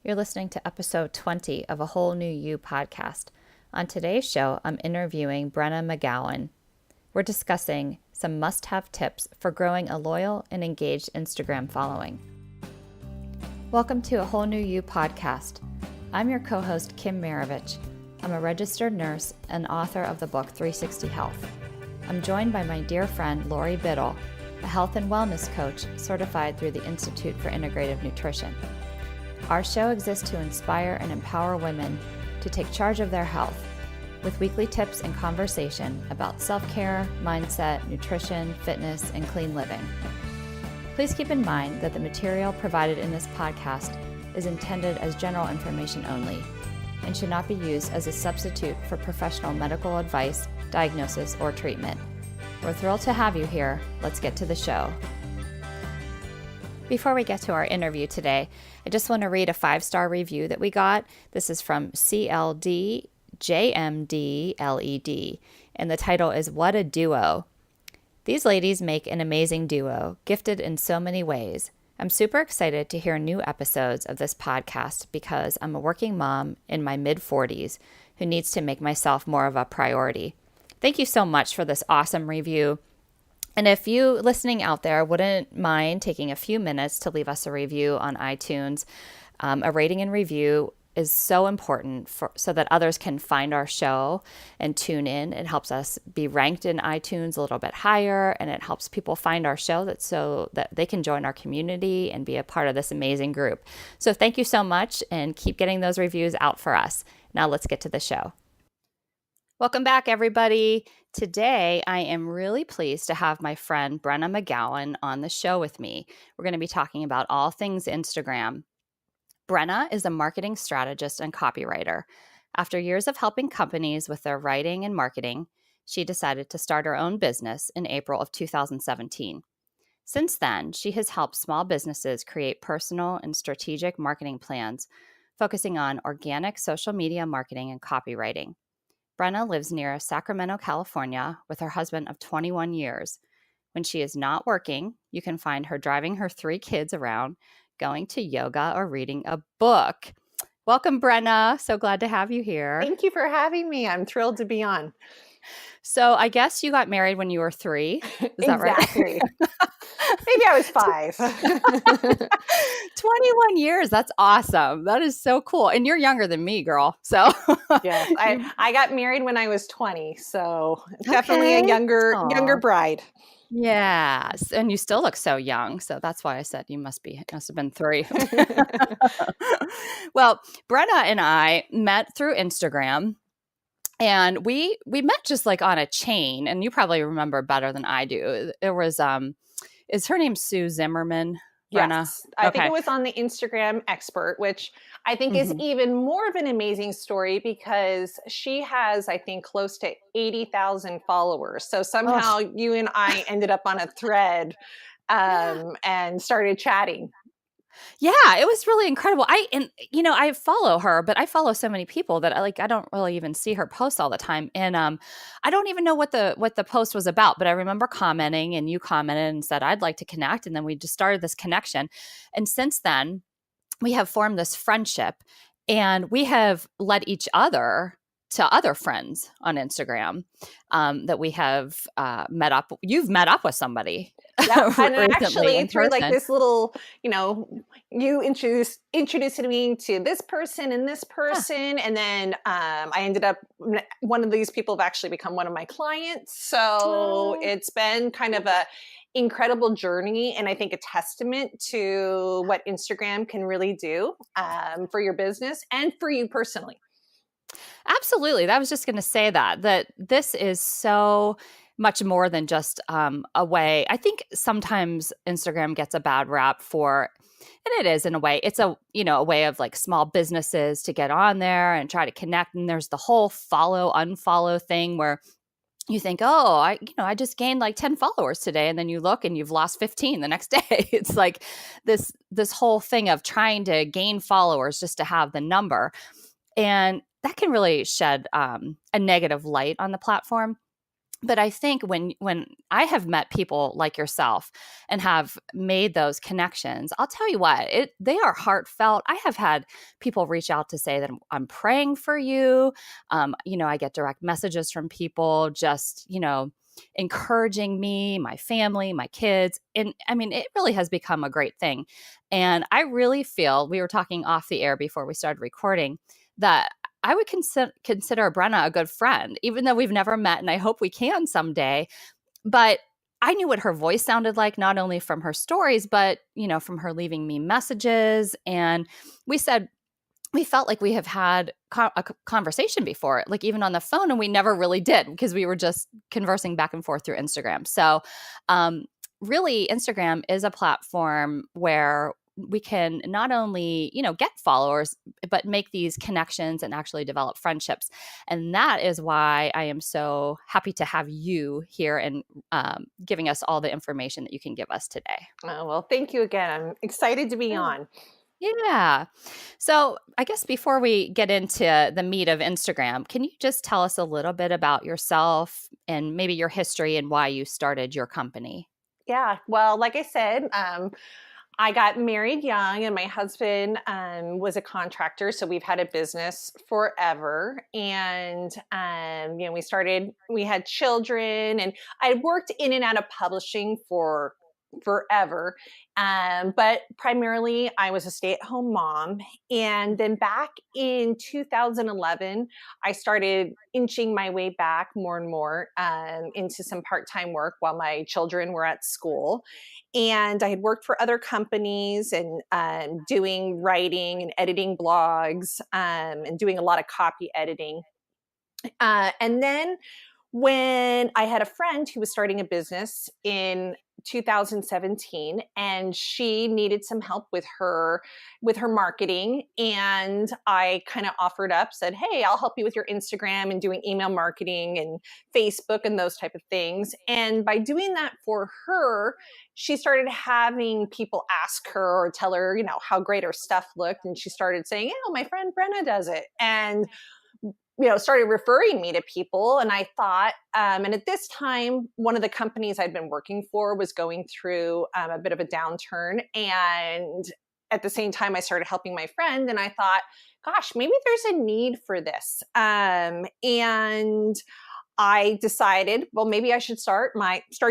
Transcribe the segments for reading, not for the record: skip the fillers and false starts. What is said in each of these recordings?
You're listening to episode 20 of A Whole New You podcast. On today's show, I'm interviewing Brenna McGowan. We're discussing some must-have tips for growing a loyal and engaged Instagram following. Welcome to A Whole New You podcast. I'm your co-host, Kim Maravich. I'm a registered nurse and author of the book 360 Health. I'm joined by my dear friend, Lori Biddle, a health and wellness coach certified through the Institute for Integrative Nutrition. Our show exists to inspire and empower women to take charge of their health with weekly tips and conversation about self-care, mindset, nutrition, fitness, and clean living. Please keep in mind that the material provided in this podcast is intended as general information only and should not be used as a substitute for professional medical advice, diagnosis, or treatment. We're thrilled to have you here. Let's get to the show. Before we get to our interview today, I just want to read a 5-star review that we got. This is from CLDJMDLED, and the title is What a Duo. These ladies make an amazing duo, gifted in so many ways. I'm super excited to hear new episodes of this podcast because I'm a working mom in my mid-40s who needs to make myself more of a priority. Thank you so much for this awesome review. And if you listening out there wouldn't mind taking a few minutes to leave us a review on iTunes, a rating and review is so important so that others can find our show and tune in. It helps us be ranked in iTunes a little bit higher, and it helps people find our show so that they can join our community and be a part of this amazing group. So thank you so much, and keep getting those reviews out for us. Now let's get to the show. Welcome back, everybody. Today, I am really pleased to have my friend Brenna McGowan on the show with me. We're going to be talking about all things Instagram. Brenna is a marketing strategist and copywriter. After years of helping companies with their writing and marketing, she decided to start her own business in April of 2017. Since then, she has helped small businesses create personal and strategic marketing plans, focusing on organic social media marketing and copywriting. Brenna lives near Sacramento, California, with her husband of 21 years. When she is not working, you can find her driving her 3 kids around, going to yoga, or reading a book. Welcome, Brenna. So glad to have you here. Thank you for having me. I'm thrilled to be on. So I guess you got married when you were 3. Is that right? Exactly. Maybe I was 5. 21 years. That's awesome. That is so cool. And you're younger than me, girl. So yes, I got married when I was 20. So definitely a younger bride. Yes. And you still look so young. So that's why I said you must have been 3. Well, Brenna and I met through Instagram. And we met just like on a chain, and you probably remember better than I do. It was, is her name Sue Zimmerman? Brenna? Yes, I think it was on the Instagram Expert, which I think is even more of an amazing story because she has, I think, close to 80,000 followers. So somehow you and I ended up on a thread and started chatting. Yeah, it was really incredible. I follow her, but I follow so many people that I don't really even see her post all the time. And I don't even know what the post was about, but I remember commenting, and you commented and said, I'd like to connect. And then we just started this connection. And since then, we have formed this friendship, and we have led each other to other friends on Instagram that we have met up. You've met up with somebody. Yeah, and actually through like this little, you introduced me to this person and this person, and then I ended up, one of these people have actually become one of my clients. So it's been kind of a incredible journey, and I think a testament to what Instagram can really do for your business and for you personally. Absolutely. I was just going to say that this is so much more than just a way. I think sometimes Instagram gets a bad rap for, and it is in a way, it's a way of like small businesses to get on there and try to connect. And there's the whole follow, unfollow thing where you think, I just gained like 10 followers today. And then you look and you've lost 15 the next day. It's like this whole thing of trying to gain followers just to have the number. And that can really shed a negative light on the platform. But I think when I have met people like yourself and have made those connections, I'll tell you what, they are heartfelt. I have had people reach out to say that I'm praying for you. I get direct messages from people just, encouraging me, my family, my kids. And I mean, it really has become a great thing. And I really feel, we were talking off the air before we started recording, that I would consider Brenna a good friend, even though we've never met, and I hope we can someday. But I knew what her voice sounded like, not only from her stories, but, from her leaving me messages. And we said, we felt like we have had a conversation before, like even on the phone, and we never really did because we were just conversing back and forth through Instagram. So, really, Instagram is a platform where we can not only, get followers, but make these connections and actually develop friendships. And that is why I am so happy to have you here and giving us all the information that you can give us today. Oh, well, thank you again. I'm excited to be on. Yeah. So I guess before we get into the meat of Instagram, can you just tell us a little bit about yourself and maybe your history and why you started your company? Yeah. Well, like I said, I got married young, and my husband was a contractor, so we've had a business forever. And we had children, and I worked in and out of publishing for forever. But primarily, I was a stay-at-home mom. And then back in 2011, I started inching my way back more and more into some part-time work while my children were at school. And I had worked for other companies and doing writing and editing blogs and doing a lot of copy editing. And then when I had a friend who was starting a business in 2017, and she needed some help with her marketing, and I kind of offered up, said, hey, I'll help you with your Instagram and doing email marketing and Facebook and those type of things. And by doing that for her, she started having people ask her or tell her, how great her stuff looked, and she started saying, my friend Brenna does it. And started referring me to people. And I thought, and at this time, one of the companies I'd been working for was going through a bit of a downturn. And at the same time, I started helping my friend. And I thought, gosh, maybe there's a need for this. And I decided, well, maybe I should start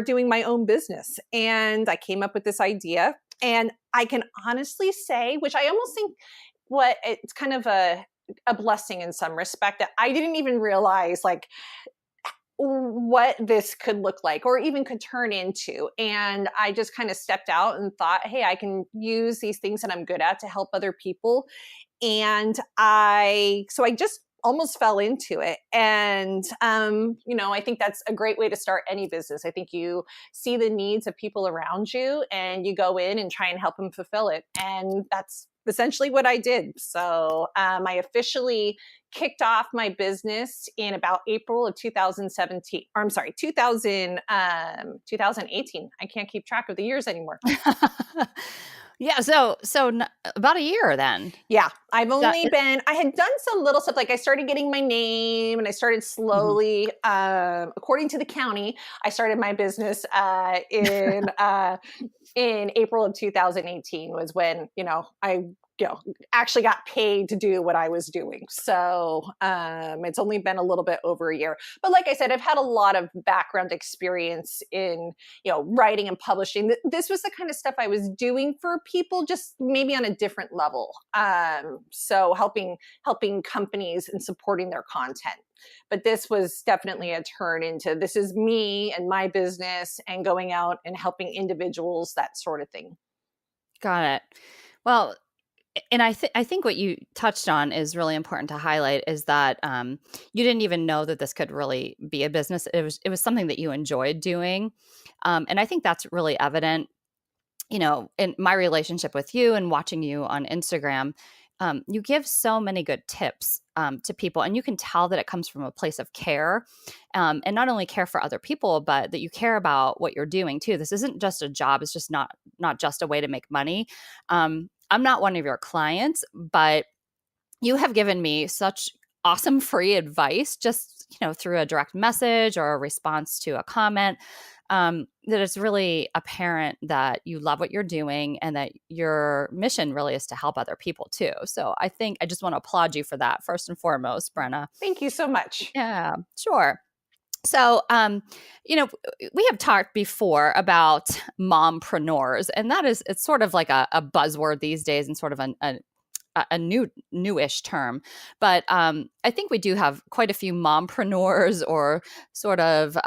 doing my own business. And I came up with this idea. And I can honestly say, which I almost think it's kind of a blessing in some respect, that I didn't even realize like what this could look like or even could turn into. And I just kind of stepped out and thought, hey, I can use these things that I'm good at to help other people. And I just almost fell into it. And, I think that's a great way to start any business. I think you see the needs of people around you and you go in and try and help them fulfill it. And that's essentially what I did. So I officially kicked off my business in about April of 2017, or I'm sorry, 2018. I can't keep track of the years anymore. Yeah. So about a year then. Yeah. I had done some little stuff. Like I started getting my name and I started slowly, according to the county, I started my business in April of 2018 was when, I actually got paid to do what I was doing. So it's only been a little bit over a year. But like I said, I've had a lot of background experience in, writing and publishing. This was the kind of stuff I was doing for people, just maybe on a different level. So helping companies and supporting their content. But this was definitely a turn into, this is me and my business and going out and helping individuals, that sort of thing. Got it. Well, and I think what you touched on is really important to highlight is that you didn't even know that this could really be a business. It was something that you enjoyed doing, and I think that's really evident. In my relationship with you and watching you on Instagram, you give so many good tips to people, and you can tell that it comes from a place of care, and not only care for other people, but that you care about what you're doing too. This isn't just a job; it's just not just a way to make money. I'm not one of your clients, but you have given me such awesome free advice just, through a direct message or a response to a comment, that it's really apparent that you love what you're doing and that your mission really is to help other people too. So I think I just want to applaud you for that first and foremost, Brenna. Thank you so much. Yeah, sure. So, we have talked before about mompreneurs, and it's sort of like a buzzword these days and sort of a newish term. But I think we do have quite a few mompreneurs or sort of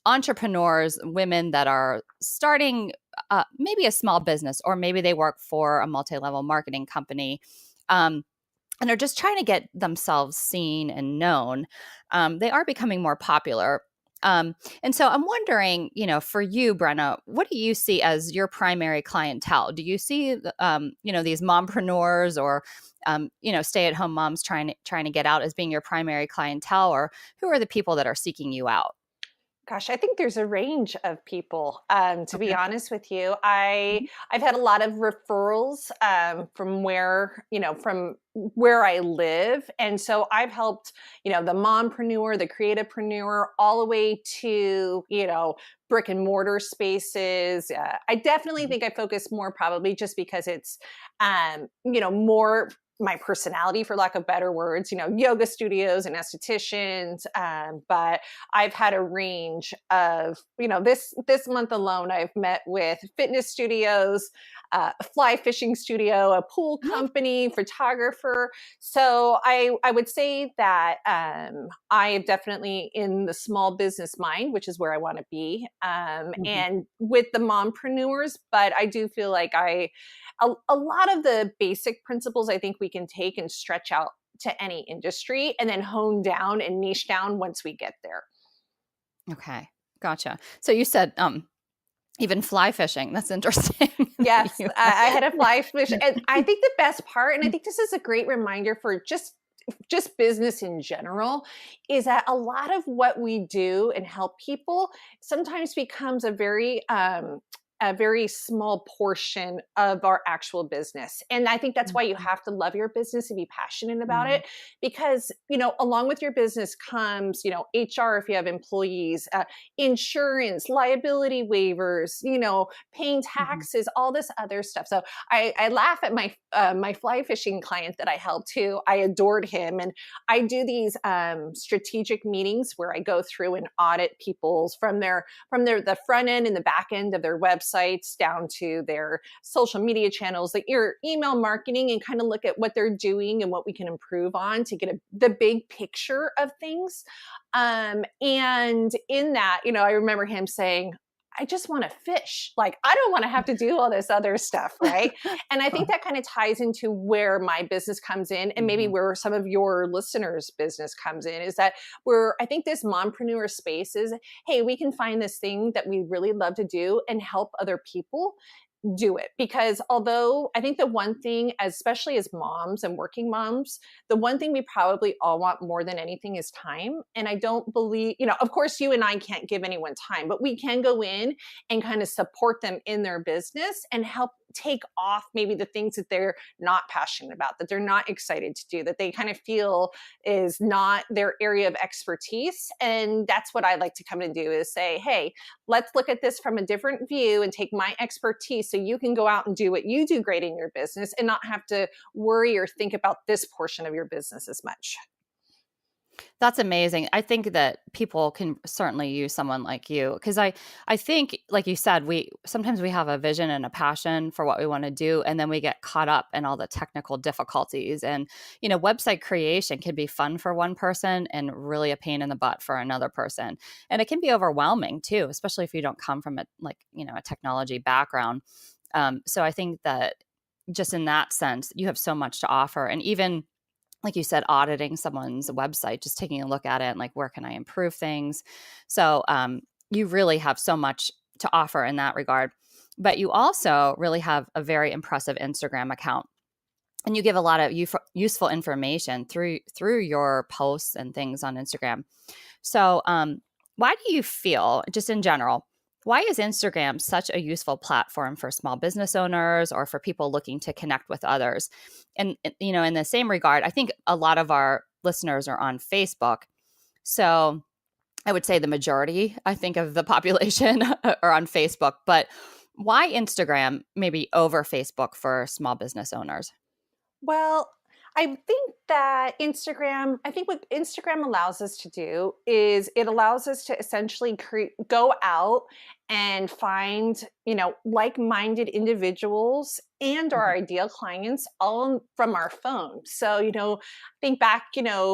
entrepreneurs, women that are starting maybe a small business, or maybe they work for a multi-level marketing company. And are just trying to get themselves seen and known. They are becoming more popular. And so I'm wondering, for you, Brenna, what do you see as your primary clientele? Do you see, these mompreneurs or, stay-at-home moms trying to get out as being your primary clientele, or who are the people that are seeking you out? Gosh, I think there's a range of people. To be Okay. honest with you, Mhm. I've had a lot of referrals from from where I live, and so I've helped the mompreneur, the creativepreneur, all the way to brick and mortar spaces. I definitely think I focus more probably just because it's more my personality, for lack of better words, yoga studios and estheticians. But I've had a range of, this month alone, I've met with fitness studios, a fly fishing studio, a pool Mhm. company, photographer. So I would say that I am definitely in the small business mind, which is where I want to be, Mhm. and with the mompreneurs. But I do feel like a lot of the basic principles I think we can take and stretch out to any industry and then hone down and niche down once we get there. Okay. Gotcha. So you said, even fly fishing. That's interesting. Yes, You- I had a fly fish, and I think the best part, and I think this is a great reminder for just business in general, is that a lot of what we do and help people sometimes becomes a very small portion of our actual business. And I think that's why you Mhm. have to love your business and be passionate about Mhm. it, because, along with your business comes, HR if you have employees, insurance, liability waivers, paying Mhm. taxes, all this other stuff. So I laugh at my fly fishing client that I helped too. I adored him, and I do these strategic meetings where I go through and audit people's from their the front end and the back end of their websites down to their social media channels, like your email marketing, and kind of look at what they're doing and what we can improve on to get the big picture of things. And in that, I remember him saying, I just want to fish. Like, I don't want to have to do all this other stuff. Right. And I think that kind of ties into where my business comes in, and maybe Mhm. where some of your listeners' business comes in, is that I think this mompreneur space is, hey, we can find this thing that we really love to do and help other people do it. Because although I think the one thing, especially as moms and working moms, the one thing we probably all want more than anything is time. And I don't believe, of course, you and I can't give anyone time, but we can go in and kind of support them in their business and help take off maybe the things that they're not passionate about, that they're not excited to do, that they kind of feel is not their area of expertise. And that's what I like to come and do, is say, hey, let's look at this from a different view and take my expertise so you can go out and do what you do great in your business and not have to worry or think about this portion of your business as much. That's amazing. I think that people can certainly use someone like you, because I think, like you said, we sometimes we have a vision and a passion for what we want to do, and then we get caught up in all the technical difficulties. And website creation can be fun for one person and really a pain in the butt for another person, and it can be overwhelming too, especially if you don't come from a technology background. So I think that just in that sense, you have so much to offer, and even like you said, auditing someone's website, just taking a look at it and like, where can I improve things? So you really have so much to offer in that regard. But you also really have a very impressive Instagram account. And you give a lot of useful information through your posts and things on Instagram. So, why do you feel, just in general, why is Instagram such a useful platform for small business owners or for people looking to connect with others? And in the same regard, I think a lot of our listeners are on Facebook. So I would say the majority, I think, of the population are on Facebook. But why Instagram maybe over Facebook for small business owners? Well, I think that I think what Instagram allows us to do is it allows us to essentially go out and find, like-minded individuals and our Mhm. ideal clients all from our phone. So, think back,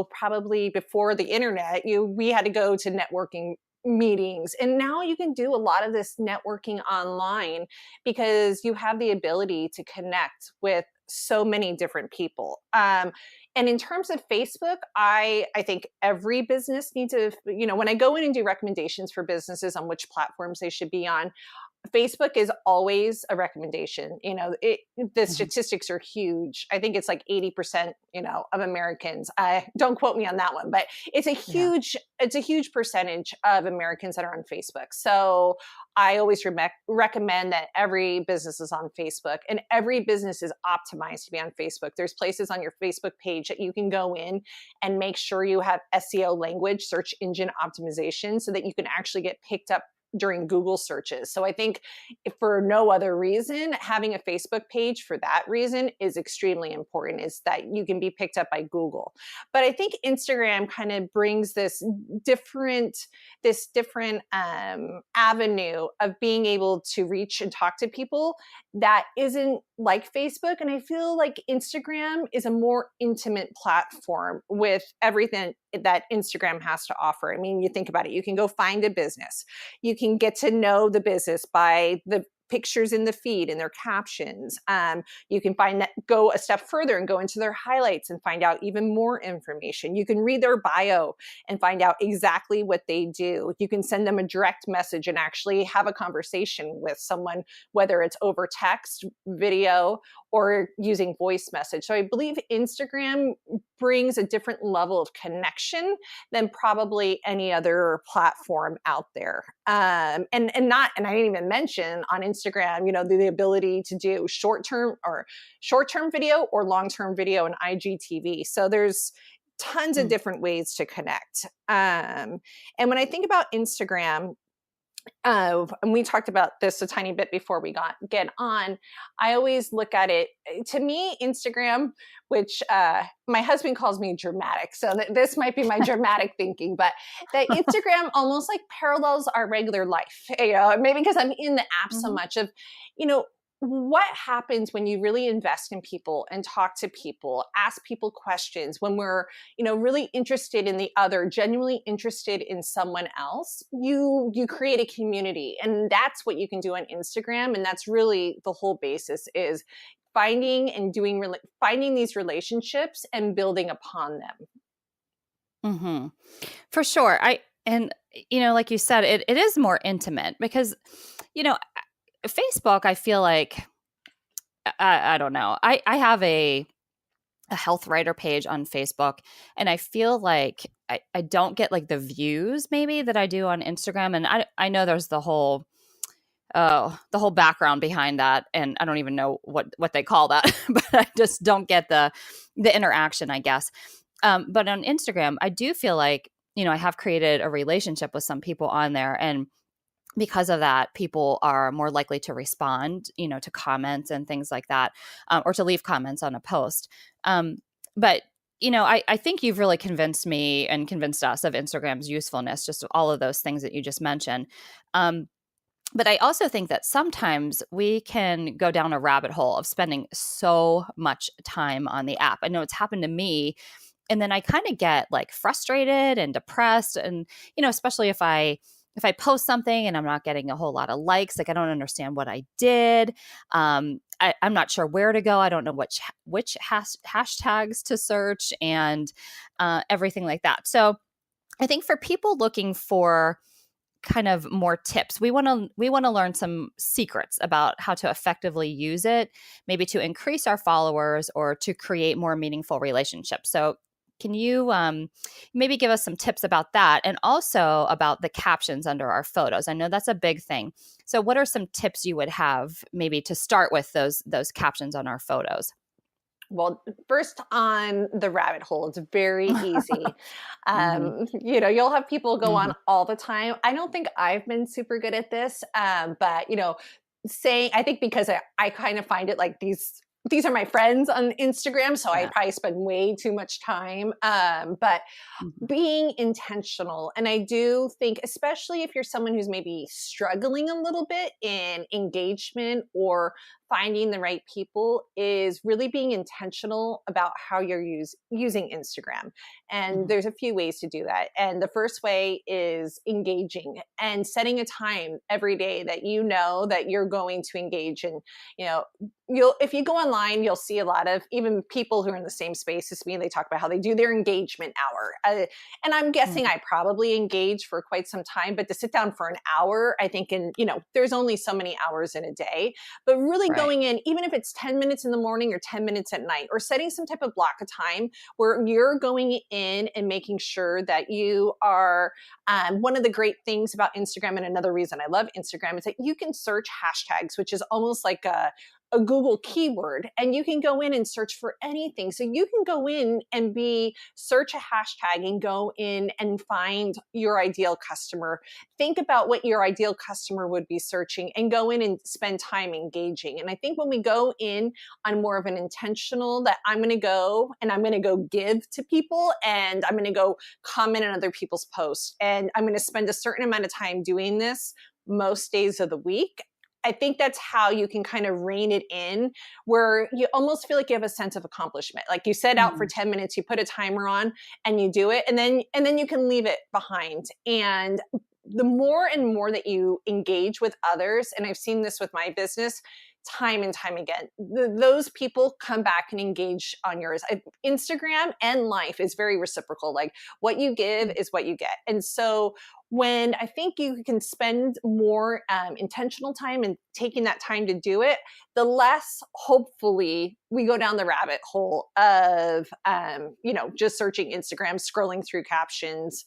probably before the internet, we had to go to networking meetings, and now you can do a lot of this networking online because you have the ability to connect with so many different people. And in terms of Facebook, I think every business needs to, when I go in and do recommendations for businesses on which platforms they should be on, Facebook is always a recommendation. The Mhm. statistics are huge. I think it's like 80%, of Americans. I don't quote me on that one, but Yeah. it's a huge percentage of Americans that are on Facebook. So I always recommend that every business is on Facebook and every business is optimized to be on Facebook. There's places on your Facebook page that you can go in and make sure you have SEO language, search engine optimization, so that you can actually get picked up during Google searches. So I think if for no other reason, having a Facebook page for that reason is extremely important, is that you can be picked up by Google. But I think Instagram kind of brings different, this different avenue of being able to reach and talk to people that isn't like Facebook. And I feel like Instagram is a more intimate platform with everything that Instagram has to offer. I mean, you think about it, you can go find a business, you can get to know the business by the pictures in the feed and their captions. You can go a step further and go into their highlights and find out even more information. You can read their bio and find out exactly what they do. You can send them a direct message and actually have a conversation with someone, whether it's over text, video, or using voice message. So I believe Instagram brings a different level of connection than probably any other platform out there. And I didn't even mention on Instagram, the ability to do short-term video or long-term video and IGTV. So there's tons of different ways to connect. And when I think about Instagram, and we talked about this a tiny bit before we get on, I always look at it, to me, Instagram, which my husband calls me dramatic, so this might be my dramatic thinking, but that Instagram almost like parallels our regular life. Maybe because I'm in the app so Mhm. much of, you know, what happens when you really invest in people and talk to people, ask people questions, when we're, really interested in the other, genuinely interested in someone else, you create a community. And that's what you can do on Instagram. And that's really the whole basis, is finding these relationships and building upon them. Mhm. For sure. Like you said, it is more intimate because, you know, Facebook, I feel like, I don't know. I have a health writer page on Facebook, and I feel like I don't get like the views maybe that I do on Instagram. And I know there's the whole background behind that, and I don't even know what they call that, but I just don't get the interaction, I guess. But on Instagram, I do feel like, I have created a relationship with some people on there, and because of that, people are more likely to respond, to comments and things like that, or to leave comments on a post. But I think you've really convinced me and convinced us of Instagram's usefulness, just all of those things that you just mentioned. But I also think that sometimes we can go down a rabbit hole of spending so much time on the app. I know it's happened to me. And then I kind of get like frustrated and depressed. And, especially if I post something and I'm not getting a whole lot of likes, like I don't understand what I did. I'm not sure where to go. I don't know which hashtags to search and everything like that. So I think for people looking for kind of more tips, we want to learn some secrets about how to effectively use it, maybe to increase our followers or to create more meaningful relationships. So can you maybe give us some tips about that, and also about the captions under our photos? I know that's a big thing. So what are some tips you would have maybe to start with those captions on our photos? Well, first on the rabbit hole, it's very easy. Mm-hmm. You'll have people go Mm-hmm. on all the time. I don't think I've been super good at this, but saying I think because I kind of find it like these are my friends on Instagram, so I Yeah. probably spend way too much time. But Mm-hmm. being intentional. And I do think, especially if you're someone who's maybe struggling a little bit in engagement or finding the right people, is really being intentional about how you're using Instagram. And Mm-hmm. there's a few ways to do that. And the first way is engaging and setting a time every day that you know that you're going to engage in. You know, if you go online, you'll see a lot of even people who are in the same space as me. They talk about how they do their engagement hour. And I'm guessing I probably engaged for quite some time, but to sit down for an hour, I think there's only so many hours in a day, but really Right. going in, even if it's 10 minutes in the morning or 10 minutes at night, or setting some type of block of time where you're going in and making sure that you are, one of the great things about Instagram, and another reason I love Instagram, is that you can search hashtags, which is almost like a Google keyword, and you can go in and search for anything. So you can go in and search a hashtag and go in and find your ideal customer. Think about what your ideal customer would be searching and go in and spend time engaging. And I think when we go in on more of an intentional that I'm going to go and I'm going to go give to people and I'm going to go comment on other people's posts and I'm going to spend a certain amount of time doing this most days of the week. I think that's how you can kind of rein it in, where you almost feel like you have a sense of accomplishment. Like you set out for Mm-hmm. 10 minutes, you put a timer on and you do it, and then you can leave it behind. And the more and more that you engage with others, and I've seen this with my business time and time again, those people come back and engage on yours. Instagram and life is very reciprocal. Like what you give is what you get. And so when I think you can spend more intentional time and taking that time to do it, the less hopefully we go down the rabbit hole of, just searching Instagram, scrolling through captions,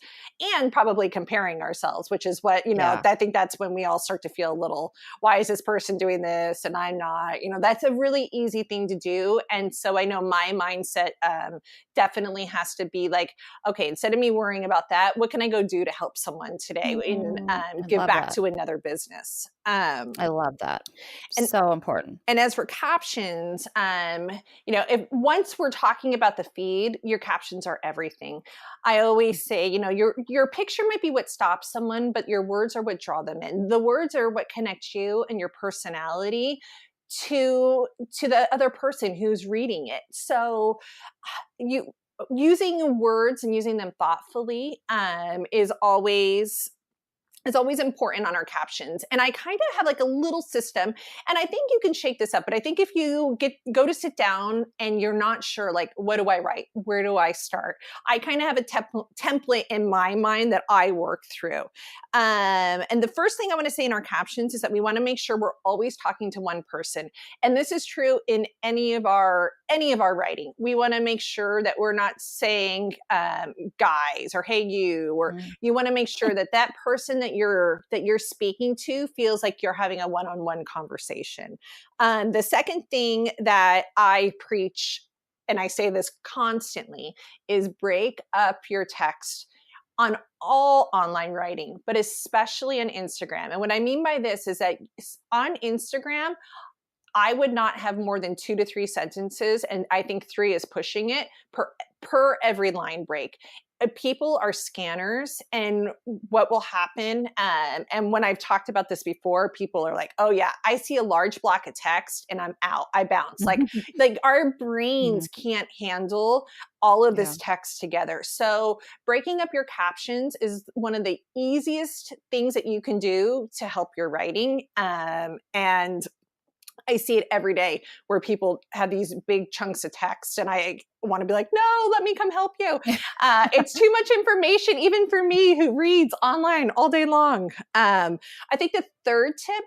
and probably comparing ourselves, which is what, Yeah. I think that's when we all start to feel a little, why is this person doing this and I'm not? That's a really easy thing to do. And so I know my mindset definitely has to be like, okay, instead of me worrying about that, what can I go do to help someone today and I give love back that. to another business? I love that. And So important. and as for captions, if once we're talking about the feed, your captions are everything. I always say, your picture might be what stops someone, but your words are what draw them in. The words are what connect you and your personality to the other person who's reading it. So you using words and using them thoughtfully is always important on our captions. And I kind of have like a little system, and I think you can shake this up, but I think if you go to sit down and you're not sure, like, what do I write? Where do I start? I kind of have a template in my mind that I work through. And the first thing I want to say in our captions is that we want to make sure we're always talking to one person. And this is true in any of our writing. We want to make sure that we're not saying guys or hey you, or you want to make sure that that person that you're speaking to feels like you're having a one-on-one conversation. The second thing that I preach, and I say this constantly, is break up your text on all online writing, but especially on Instagram. And what I mean by this is that on Instagram, I would not have more than 2 to 3 sentences, and I think 3 is pushing it, per every line break. People are scanners, and what will happen, and when I've talked about this before, people are like, "Oh yeah, I see a large block of text and I'm out. I bounce." Like our brains can't handle all of this text together. So breaking up your captions is one of the easiest things that you can do to help your writing, and I see it every day where people have these big chunks of text, and I want to be like, no, let me come help you. It's too much information, even for me who reads online all day long. I think the third tip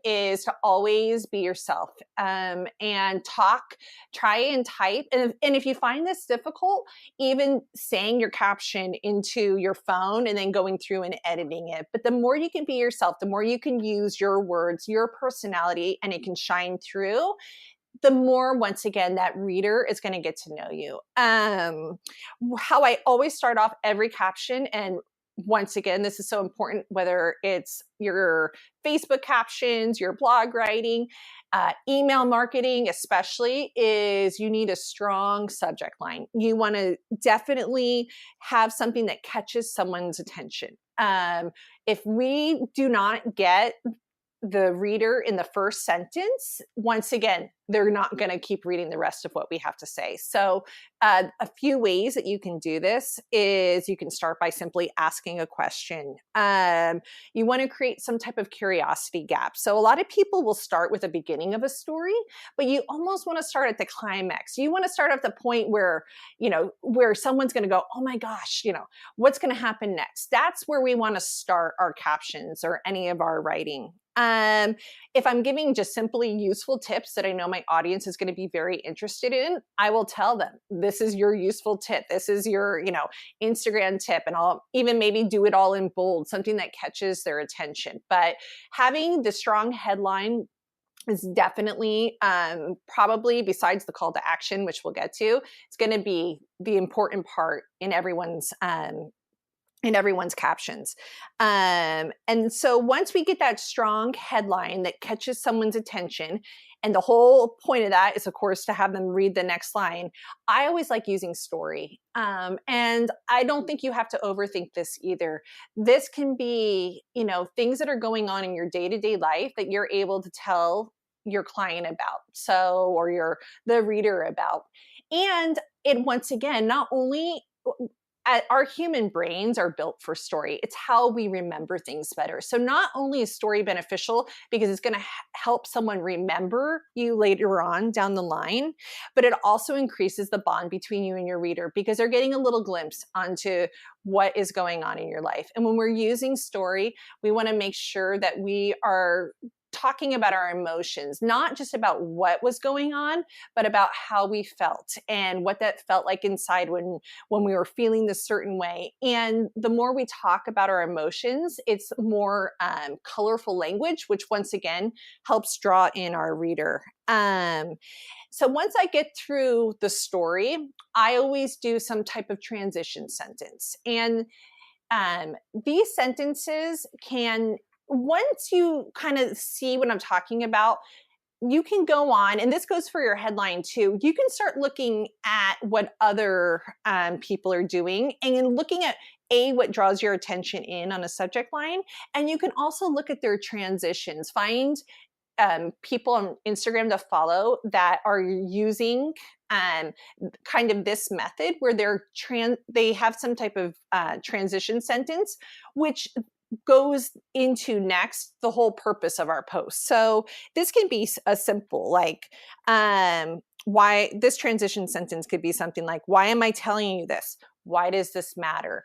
is to always be yourself, and try and type. And if you find this difficult, even saying your caption into your phone and then going through and editing it. But the more you can be yourself, the more you can use your words, your personality, and it can shine through. the more, once again, that reader is going to get to know you. How I always start off every caption, and once again, this is so important, whether it's your Facebook captions, your blog writing, email marketing, especially, is you need a strong subject line. You want to definitely have something that catches someone's attention. If we do not get the reader in the first sentence, once again, they're not going to keep reading the rest of what we have to say. So a few ways that you can do this is you can start by simply asking a question. You want to create some type of curiosity gap. So a lot of people will start with the beginning of a story, but you almost want to start at the climax. You want to start at the point where, where someone's going to go, oh my gosh, what's going to happen next? That's where we want to start our captions or any of our writing. If I'm giving just simply useful tips that I know my audience is going to be very interested in, I will tell them, this is your useful tip. This is your, Instagram tip. And I'll even maybe do it all in bold, something that catches their attention. But having the strong headline is definitely probably, besides the call to action, which we'll get to, it's going to be the important part in everyone's captions. And so once we get that strong headline that catches someone's attention, and the whole point of that is, of course, to have them read the next line, I always like using story. And I don't think you have to overthink this either. This can be, things that are going on in your day-to-day life that you're able to tell your client about, or the reader about. And it, once again, not only our human brains are built for story. It's how we remember things better. So not only is story beneficial because it's going to help someone remember you later on down the line, but it also increases the bond between you and your reader because they're getting a little glimpse onto what is going on in your life. And when we're using story, we want to make sure that we are talking about our emotions, not just about what was going on, but about how we felt and what that felt like inside when we were feeling this certain way. And the more we talk about our emotions, it's more colorful language, which once again helps draw in our reader. So once I get through the story, I always do some type of transition sentence. And these sentences can, once you kind of see what I'm talking about, you can go on, and this goes for your headline too. You can start looking at what other people are doing and looking at what draws your attention in on a subject line. And you can also look at their transitions. Find people on Instagram to follow that are using kind of this method where they have some type of transition sentence, which goes into next the whole purpose of our post. So this can be a simple why this transition sentence could be something like, why am I telling you this? Why does this matter?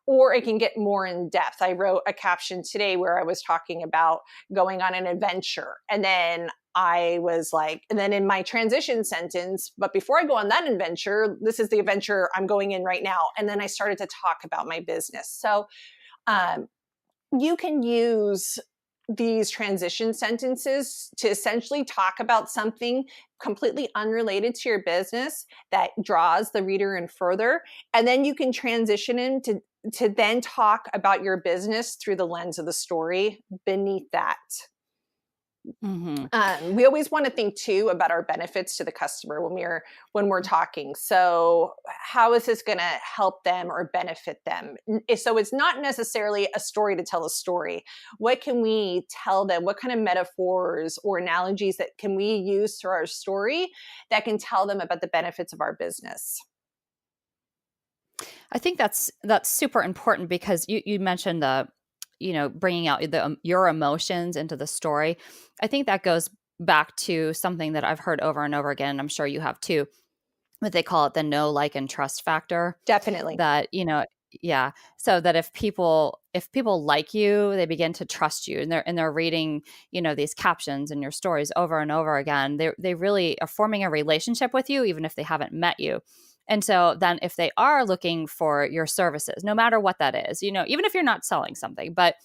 Or it can get more in depth. I wrote a caption today where I was talking about going on an adventure. And then I was like, and then in my transition sentence, but before I go on that adventure, this is the adventure I'm going in right now. And then I started to talk about my business. So you can use these transition sentences to essentially talk about something completely unrelated to your business that draws the reader in further. And then you can transition into to then talk about your business through the lens of the story beneath that. Mm-hmm. We always want to think too about our benefits to the customer when we're talking. So how is this going to help them or benefit them? So it's not necessarily a story to tell a story. What can we tell them? What kind of metaphors or analogies that can we use through our story that can tell them about the benefits of our business? I think that's super important because you mentioned bringing out your emotions into the story. I think that goes back to something that I've heard over and over again, and I'm sure you have too, but they call it the know, like, and trust factor. Definitely. That, yeah. So that if people like you, they begin to trust you, and they're reading, these captions and your stories over and over again. They really are forming a relationship with you, even if they haven't met you. And so then if they are looking for your services, no matter what that is, even if you're not selling something, but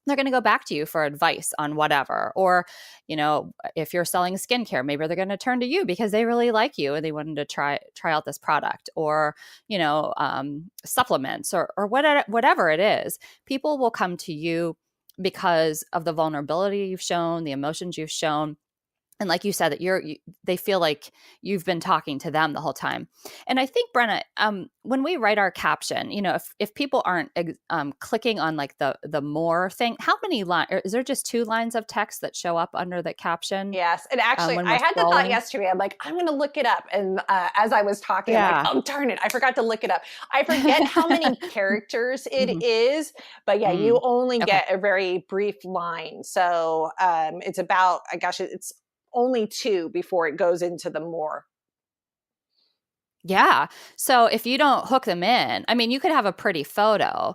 they're going to go back to you for advice on whatever. Or, if you're selling skincare, maybe they're going to turn to you because they really like you and they wanted to try out this product, or, supplements, or whatever it is. People will come to you because of the vulnerability you've shown, the emotions you've shown. And like you said, that they feel like you've been talking to them the whole time. And I think, Brenna, when we write our caption, if people aren't clicking on like the more thing, how many lines? Is there just 2 lines of text that show up under the caption? Yes. And actually, when I we're had the thought yesterday. I'm like, I'm going to look it up. And as I was talking, I'm like, oh, darn it, I forgot to look it up. I forget how many characters it is. But yeah, you only get a very brief line. So it's about, it's only 2 before it goes into the more. Yeah. So if you don't hook them in, I mean, you could have a pretty photo,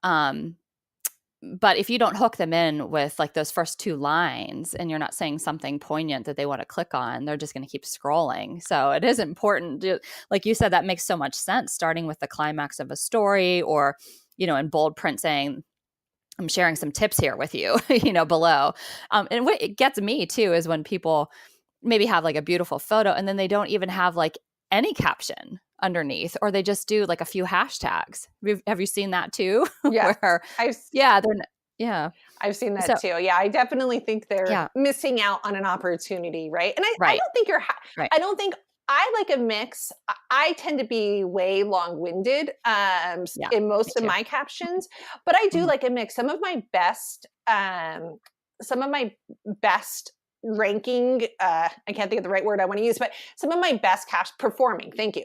but if you don't hook them in with like those first 2 lines and you're not saying something poignant that they want to click on, they're just going to keep scrolling. So it is important to, like you said, that makes so much sense, starting with the climax of a story, or, in bold print saying, I'm sharing some tips here with you, below. And what it gets me too is when people maybe have like a beautiful photo and then they don't even have like any caption underneath, or they just do like a few hashtags. Have you seen that too? Yeah. I've seen that too. Yeah. I definitely think they're missing out on an opportunity. Right. And I don't think I like a mix. I tend to be way long-winded in most of my captions, but I do like a mix. Some of my best ranking, I can't think of the right word I want to use, but some of my best performing, thank you.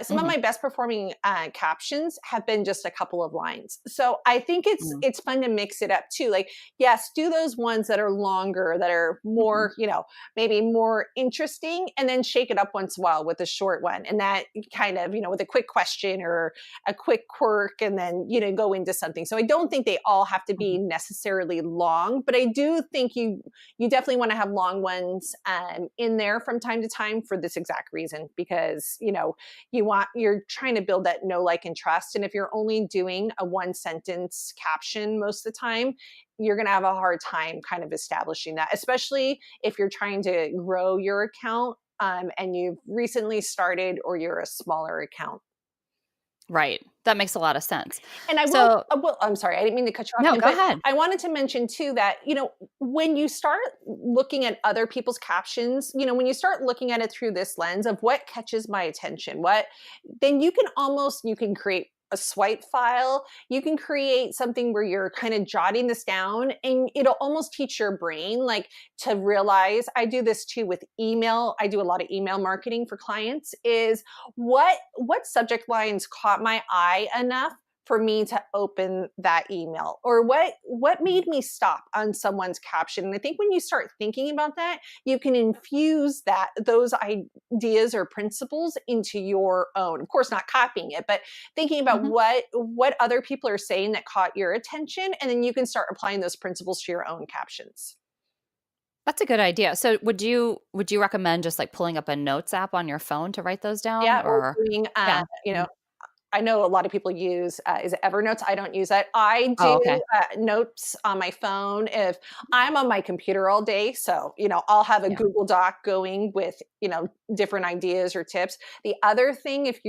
Some of my best performing captions have been just a couple of lines. So I think it's fun to mix it up too. Like, yes, do those ones that are longer, that are more, maybe more interesting, and then shake it up once in a while with a short one. And that kind of, with a quick question or a quick quirk, and then, go into something. So I don't think they all have to be necessarily long, but I do think you definitely want to have long ones in there from time to time for this exact reason, because you're trying to build that know, like, and trust. And if you're only doing a 1-sentence caption most of the time, you're going to have a hard time kind of establishing that, especially if you're trying to grow your account and you've recently started, or you're a smaller account. Right. That makes a lot of sense. And I'm sorry, I didn't mean to cut you off. No, go ahead. I wanted to mention too that, when you start looking at other people's captions, when you start looking at it through this lens of what catches my attention, then you can create a swipe file. You can create something where you're kind of jotting this down, and it'll almost teach your brain like to realize. I do this too with email. I do a lot of email marketing for clients. Is what subject lines caught my eye enough for me to open that email, or what made me stop on someone's caption. And I think when you start thinking about that, you can infuse those ideas or principles into your own. Of course, not copying it, but thinking about what other people are saying that caught your attention, and then you can start applying those principles to your own captions. That's a good idea. So would you recommend just like pulling up a notes app on your phone to write those down? Yeah, or doing I know a lot of people use, is it Evernote? I don't use that. I do notes on my phone if I'm on my computer all day. So, I'll have a Google Doc going with, different ideas or tips. The other thing, if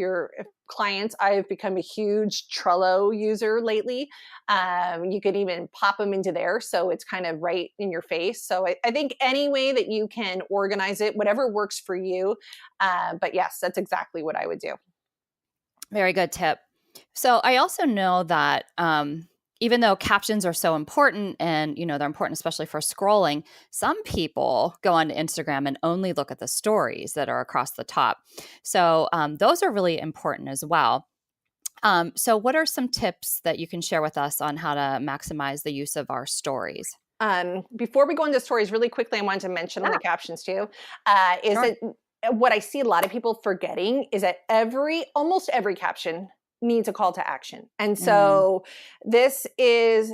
clients, I've become a huge Trello user lately. You could even pop them into there, so it's kind of right in your face. So I think any way that you can organize it, whatever works for you. But yes, that's exactly what I would do. Very good tip. So I also know that even though captions are so important, and they're important especially for scrolling, some people go onto Instagram and only look at the stories that are across the top. So those are really important as well. So what are some tips that you can share with us on how to maximize the use of our stories? Before we go into stories, really quickly, I wanted to mention on the captions too, is that what I see a lot of people forgetting is that almost every caption needs a call to action. And so this is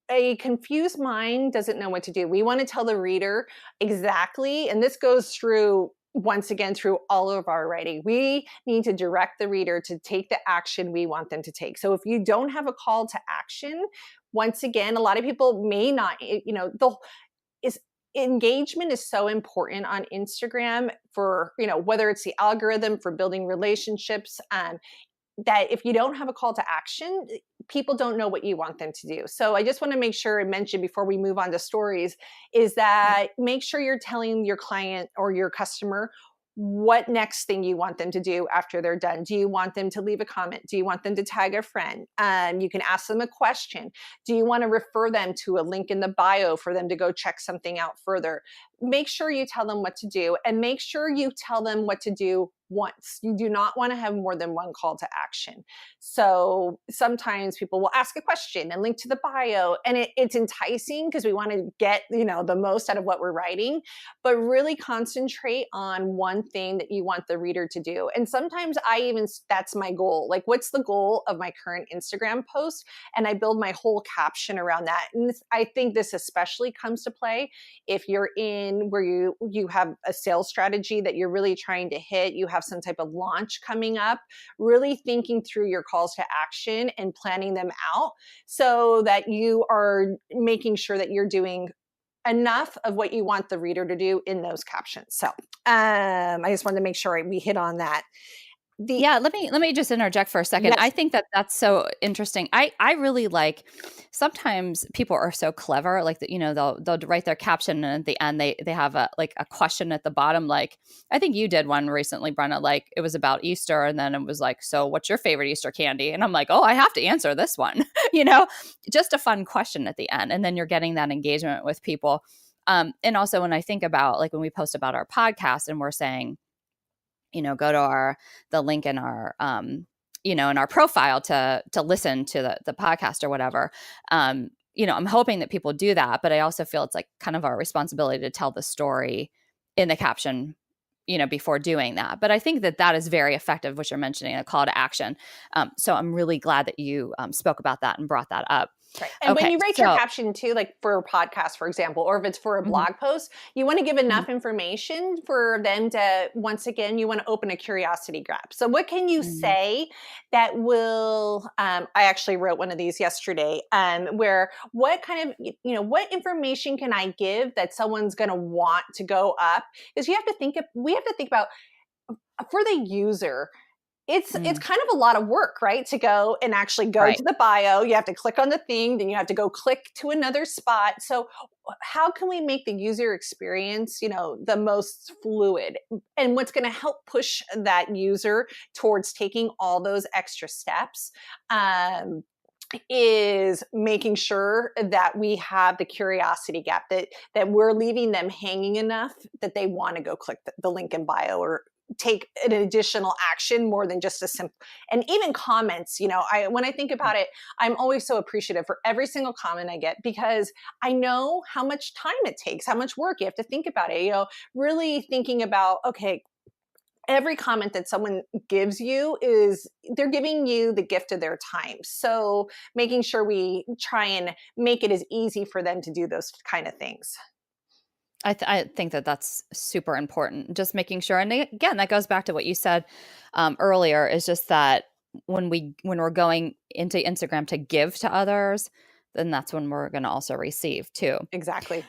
a confused mind doesn't know what to do. We want to tell the reader exactly, and this goes through once again, through all of our writing, we need to direct the reader to take the action we want them to take. So if you don't have a call to action, once again, a lot of people may not, is engagement is so important on Instagram for, whether it's the algorithm for building relationships, that if you don't have a call to action, people don't know what you want them to do. So I just want to make sure and mention before we move on to stories is that make sure you're telling your client or your customer what next thing you want them to do after they're done. Do you want them to leave a comment? Do you want them to tag a friend? You can ask them a question. Do you want to refer them to a link in the bio for them to go check something out further? Make sure you tell them what to do, and make sure you tell them what to do once. You do not want to have more than one call to action. So sometimes people will ask a question and link to the bio, and it's enticing because we want to get, the most out of what we're writing, but really concentrate on one thing that you want the reader to do. And sometimes that's my goal. Like, what's the goal of my current Instagram post? And I build my whole caption around that. And I think this especially comes to play if you're in where you have a sales strategy that you're really trying to hit, you have some type of launch coming up, really thinking through your calls to action and planning them out so that you are making sure that you're doing enough of what you want the reader to do in those captions. So I just wanted to make sure we hit on that. Let me just interject for a second. Yes. I think that's so interesting. I really like, sometimes people are so clever, like they'll write their caption and at the end they have a question at the bottom. Like, I think you did one recently, Brenna, like it was about Easter and then it was like, so what's your favorite Easter candy? And I'm like, oh, I have to answer this one, just a fun question at the end. And then you're getting that engagement with people. And also when I think about like when we post about our podcast and we're saying, go to the link in our, in our profile to listen to the podcast or whatever. I'm hoping that people do that, but I also feel it's like kind of our responsibility to tell the story in the caption, before doing that. But I think that is very effective, what you're mentioning, a call to action. So I'm really glad that you spoke about that and brought that up. Right. And when you write your caption too, like for a podcast, for example, or if it's for a blog post, you want to give enough information for them to, once again, you want to open a curiosity grab. So what can you say that will, I actually wrote one of these yesterday, where what kind of, what information can I give that someone's going to want to go up? Because we have to think about for the user, it's kind of a lot of work, right? To go and actually go to the bio. You have to click on the thing, then you have to go click to another spot. So how can we make the user experience, the most fluid? And what's going to help push that user towards taking all those extra steps is making sure that we have the curiosity gap, that we're leaving them hanging enough that they want to go click the link in bio or take an additional action more than just a simple, and even comments, when I think about it, I'm always so appreciative for every single comment I get because I know how much time it takes, how much work you have to think about it, really thinking about, okay, every comment that someone gives you they're giving you the gift of their time. So making sure we try and make it as easy for them to do those kind of things. I think that's super important. Just making sure, and again, that goes back to what you said earlier. Is just that when we're going into Instagram to give to others, then that's when we're going to also receive too. Exactly.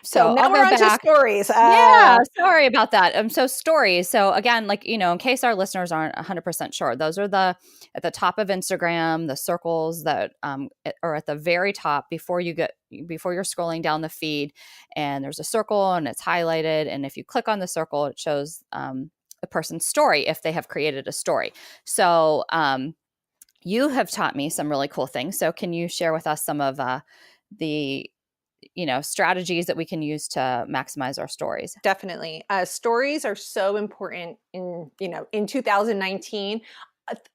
So now we're on to stories. Yeah, sorry about that. So stories. So again, in case our listeners aren't 100% sure, those are at the top of Instagram, the circles that are at the very top before you're scrolling down the feed, and there's a circle and it's highlighted. And if you click on the circle, it shows the person's story if they have created a story. So you have taught me some really cool things. So can you share with us some of the strategies that we can use to maximize our stories? Definitely. Stories are so important in 2019.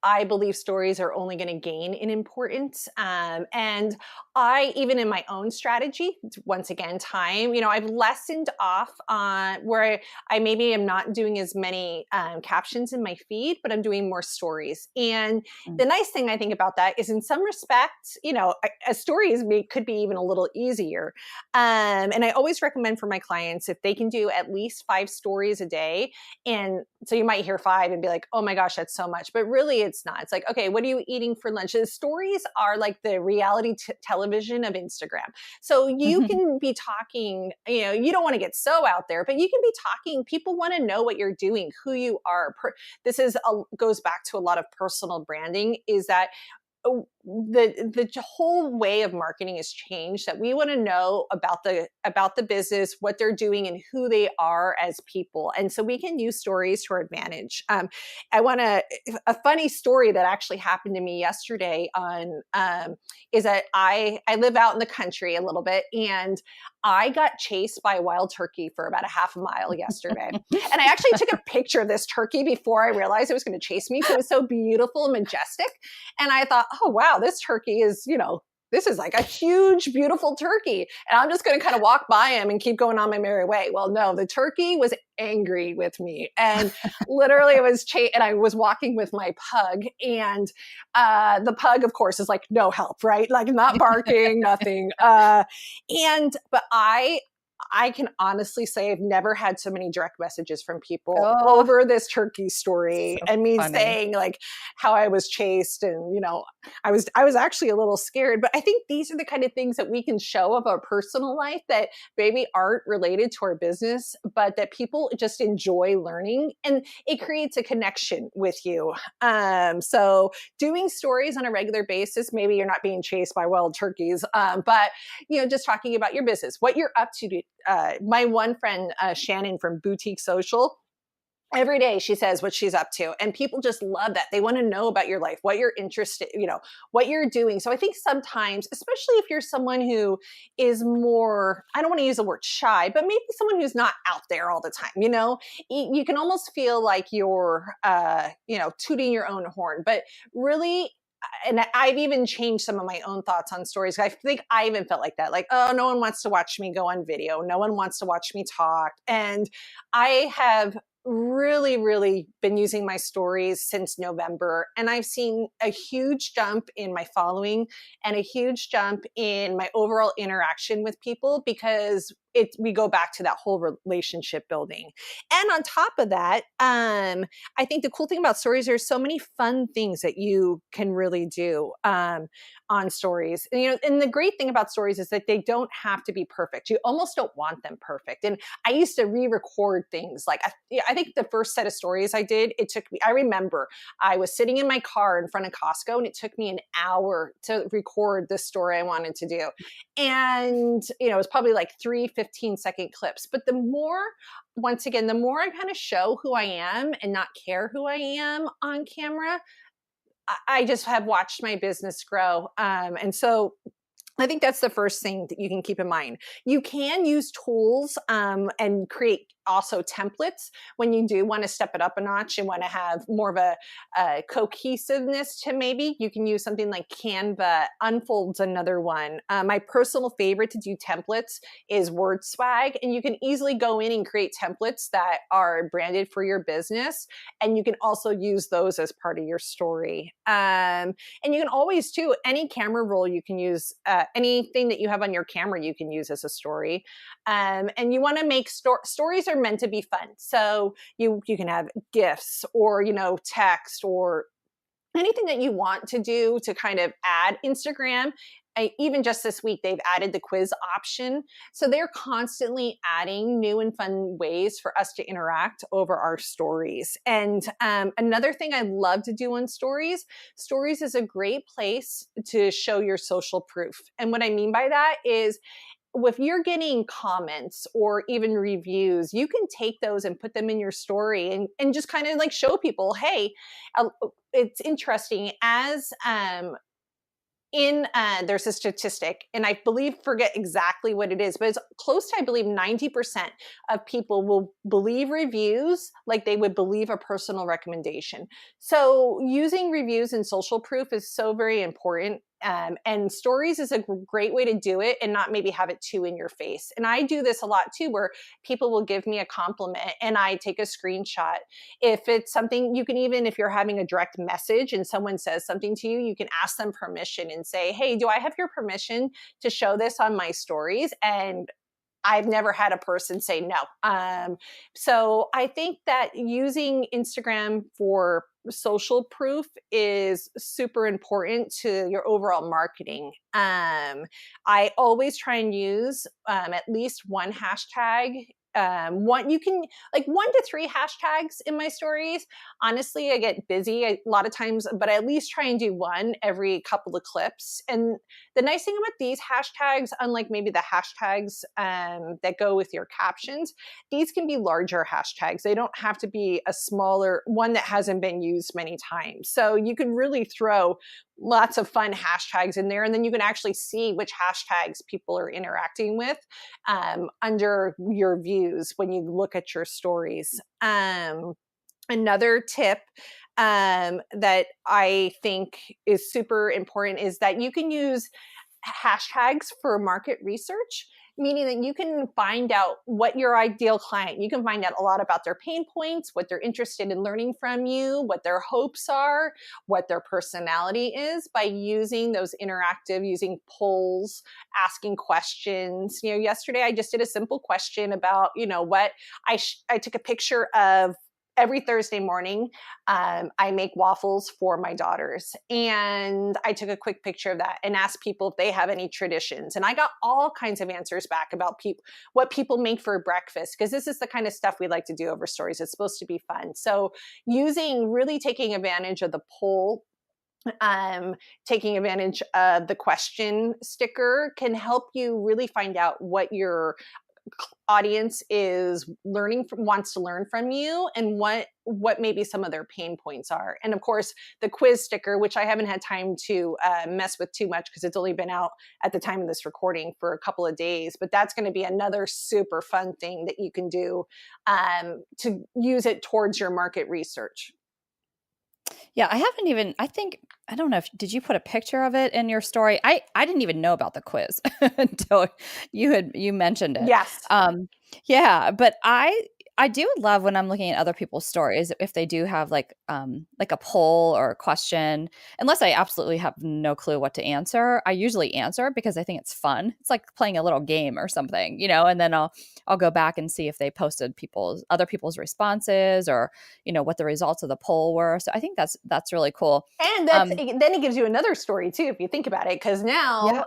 I believe stories are only going to gain in importance. And I, even in my own strategy, once again, time, I've lessened off on where I maybe am not doing as many captions in my feed, but I'm doing more stories. And the nice thing I think about that is, in some respects, a story could be even a little easier. And I always recommend for my clients, if they can do at least 5 stories a day. And so you might hear 5 and be like, oh my gosh, that's so much. But really, it's not. It's like, okay, what are you eating for lunch? The stories are like the reality television of Instagram. So you can be talking, you don't want to get so out there, but you can be talking. People want to know what you're doing, who you are. This goes back to a lot of personal branding, is that the whole way of marketing has changed, that we want to know about the business, what they're doing, and who they are as people. And so we can use stories to our advantage. A funny story that actually happened to me yesterday is that I live out in the country a little bit, and I got chased by a wild turkey for about a half a mile yesterday. And I actually took a picture of this turkey before I realized it was going to chase me. So it was so beautiful and majestic. And I thought, oh, wow, this turkey is, this is like a huge, beautiful turkey. And I'm just going to kind of walk by him and keep going on my merry way. Well, no, the turkey was angry with me. And literally and I was walking with my pug, and the pug, of course, is like, no help, right? Like, not barking, nothing. But I can honestly say I've never had so many direct messages from people over this turkey story, and me saying like how I was chased, and I was actually a little scared. But I think these are the kind of things that we can show of our personal life that maybe aren't related to our business, but that people just enjoy learning, and it creates a connection with you. So doing stories on a regular basis, maybe you're not being chased by wild turkeys, but just talking about your business, what you're up to. My one friend, Shannon from Boutique Social, every day she says what she's up to, and people just love that. They want to know about your life, what you're interested, what you're doing. So I think sometimes, especially if you're someone who is more, I don't want to use the word shy, but maybe someone who's not out there all the time, you can almost feel like you're, tooting your own horn, but really, and I've even changed some of my own thoughts on stories. I think I even felt like that. Like, oh, no one wants to watch me go on video. No one wants to watch me talk. And I have really, really been using my stories since November. And I've seen a huge jump in my following and a huge jump in my overall interaction with people, because we go back to that whole relationship building. And on top of that, I think the cool thing about stories, there's so many fun things that you can really do on stories. And the great thing about stories is that they don't have to be perfect. You almost don't want them perfect. And I used to re-record things. Like, I think the first set of stories I did, I remember I was sitting in my car in front of Costco, and it took me an hour to record the story I wanted to do. And, it was probably like 3 15-second clips. But once again, the more I kind of show who I am and not care who I am on camera, I just have watched my business grow. And so I think that's the first thing that you can keep in mind. You can use tools and create also templates when you do want to step it up a notch and want to have more of a cohesiveness to maybe. You can use something like Canva. Unfold's another one. My personal favorite to do templates is WordSwag, and you can easily go in and create templates that are branded for your business, and you can also use those as part of your story. And you can always, too, any camera roll you can use, anything that you have on your camera you can use as a story. And you want to make stories are meant to be fun. So you can have GIFs or, text or anything that you want to do to kind of add. Instagram, even just this week, they've added the quiz option. So they're constantly adding new and fun ways for us to interact over our stories. And another thing I love to do on stories is a great place to show your social proof. And what I mean by that is, if you're getting comments or even reviews, you can take those and put them in your story and just kind of like show people, hey, it's interesting. As there's a statistic, and I forget exactly what it is, but it's close to, I believe, 90% of people will believe reviews like they would believe a personal recommendation. So using reviews and social proof is so very important. And stories is a great way to do it and not maybe have it too in your face. And I do this a lot too, where people will give me a compliment and I take a screenshot. If it's something, you can even, if you're having a direct message and someone says something to you, you can ask them permission and say, hey, do I have your permission to show this on my stories? And I've never had a person say no. So I think that using Instagram for social proof is super important to your overall marketing. I always try and use at least one hashtag. You can like 1 to 3 hashtags in my stories. Honestly, I get busy a lot of times, but I at least try and do one every couple of clips. And the nice thing about these hashtags, unlike maybe the hashtags that go with your captions, these can be larger hashtags. They don't have to be a smaller one that hasn't been used many times. So you can really throw lots of fun hashtags in there, and then you can actually see which hashtags people are interacting with under your views when you look at your stories. Another tip that I think is super important is that you can use hashtags for market research, meaning that you can find out what your ideal client, you can find out a lot about their pain points, what they're interested in learning from you, what their hopes are, what their personality is by using those using polls, asking questions. Yesterday I just did a simple question about, what I took a picture of. Every Thursday morning, I make waffles for my daughters. And I took a quick picture of that and asked people if they have any traditions. And I got all kinds of answers back about what people make for breakfast, because this is the kind of stuff we like to do over stories. It's supposed to be fun. So really taking advantage of the poll, taking advantage of the question sticker can help you really find out what your audience wants to learn from you, and what maybe some of their pain points are. And of course, the quiz sticker, which I haven't had time to mess with too much because it's only been out at the time of this recording for a couple of days, but that's going to be another super fun thing that you can do to use it towards your market research. Yeah, I don't know did you put a picture of it in your story? I didn't even know about the quiz until you mentioned it. Yes. Yeah, but I do love when I'm looking at other people's stories, if they do have like a poll or a question, unless I absolutely have no clue what to answer. I usually answer because I think it's fun. It's like playing a little game or something, and then I'll go back and see if they posted other people's responses, or, what the results of the poll were. So I think that's really cool. And then it gives you another story too, if you think about it, because now,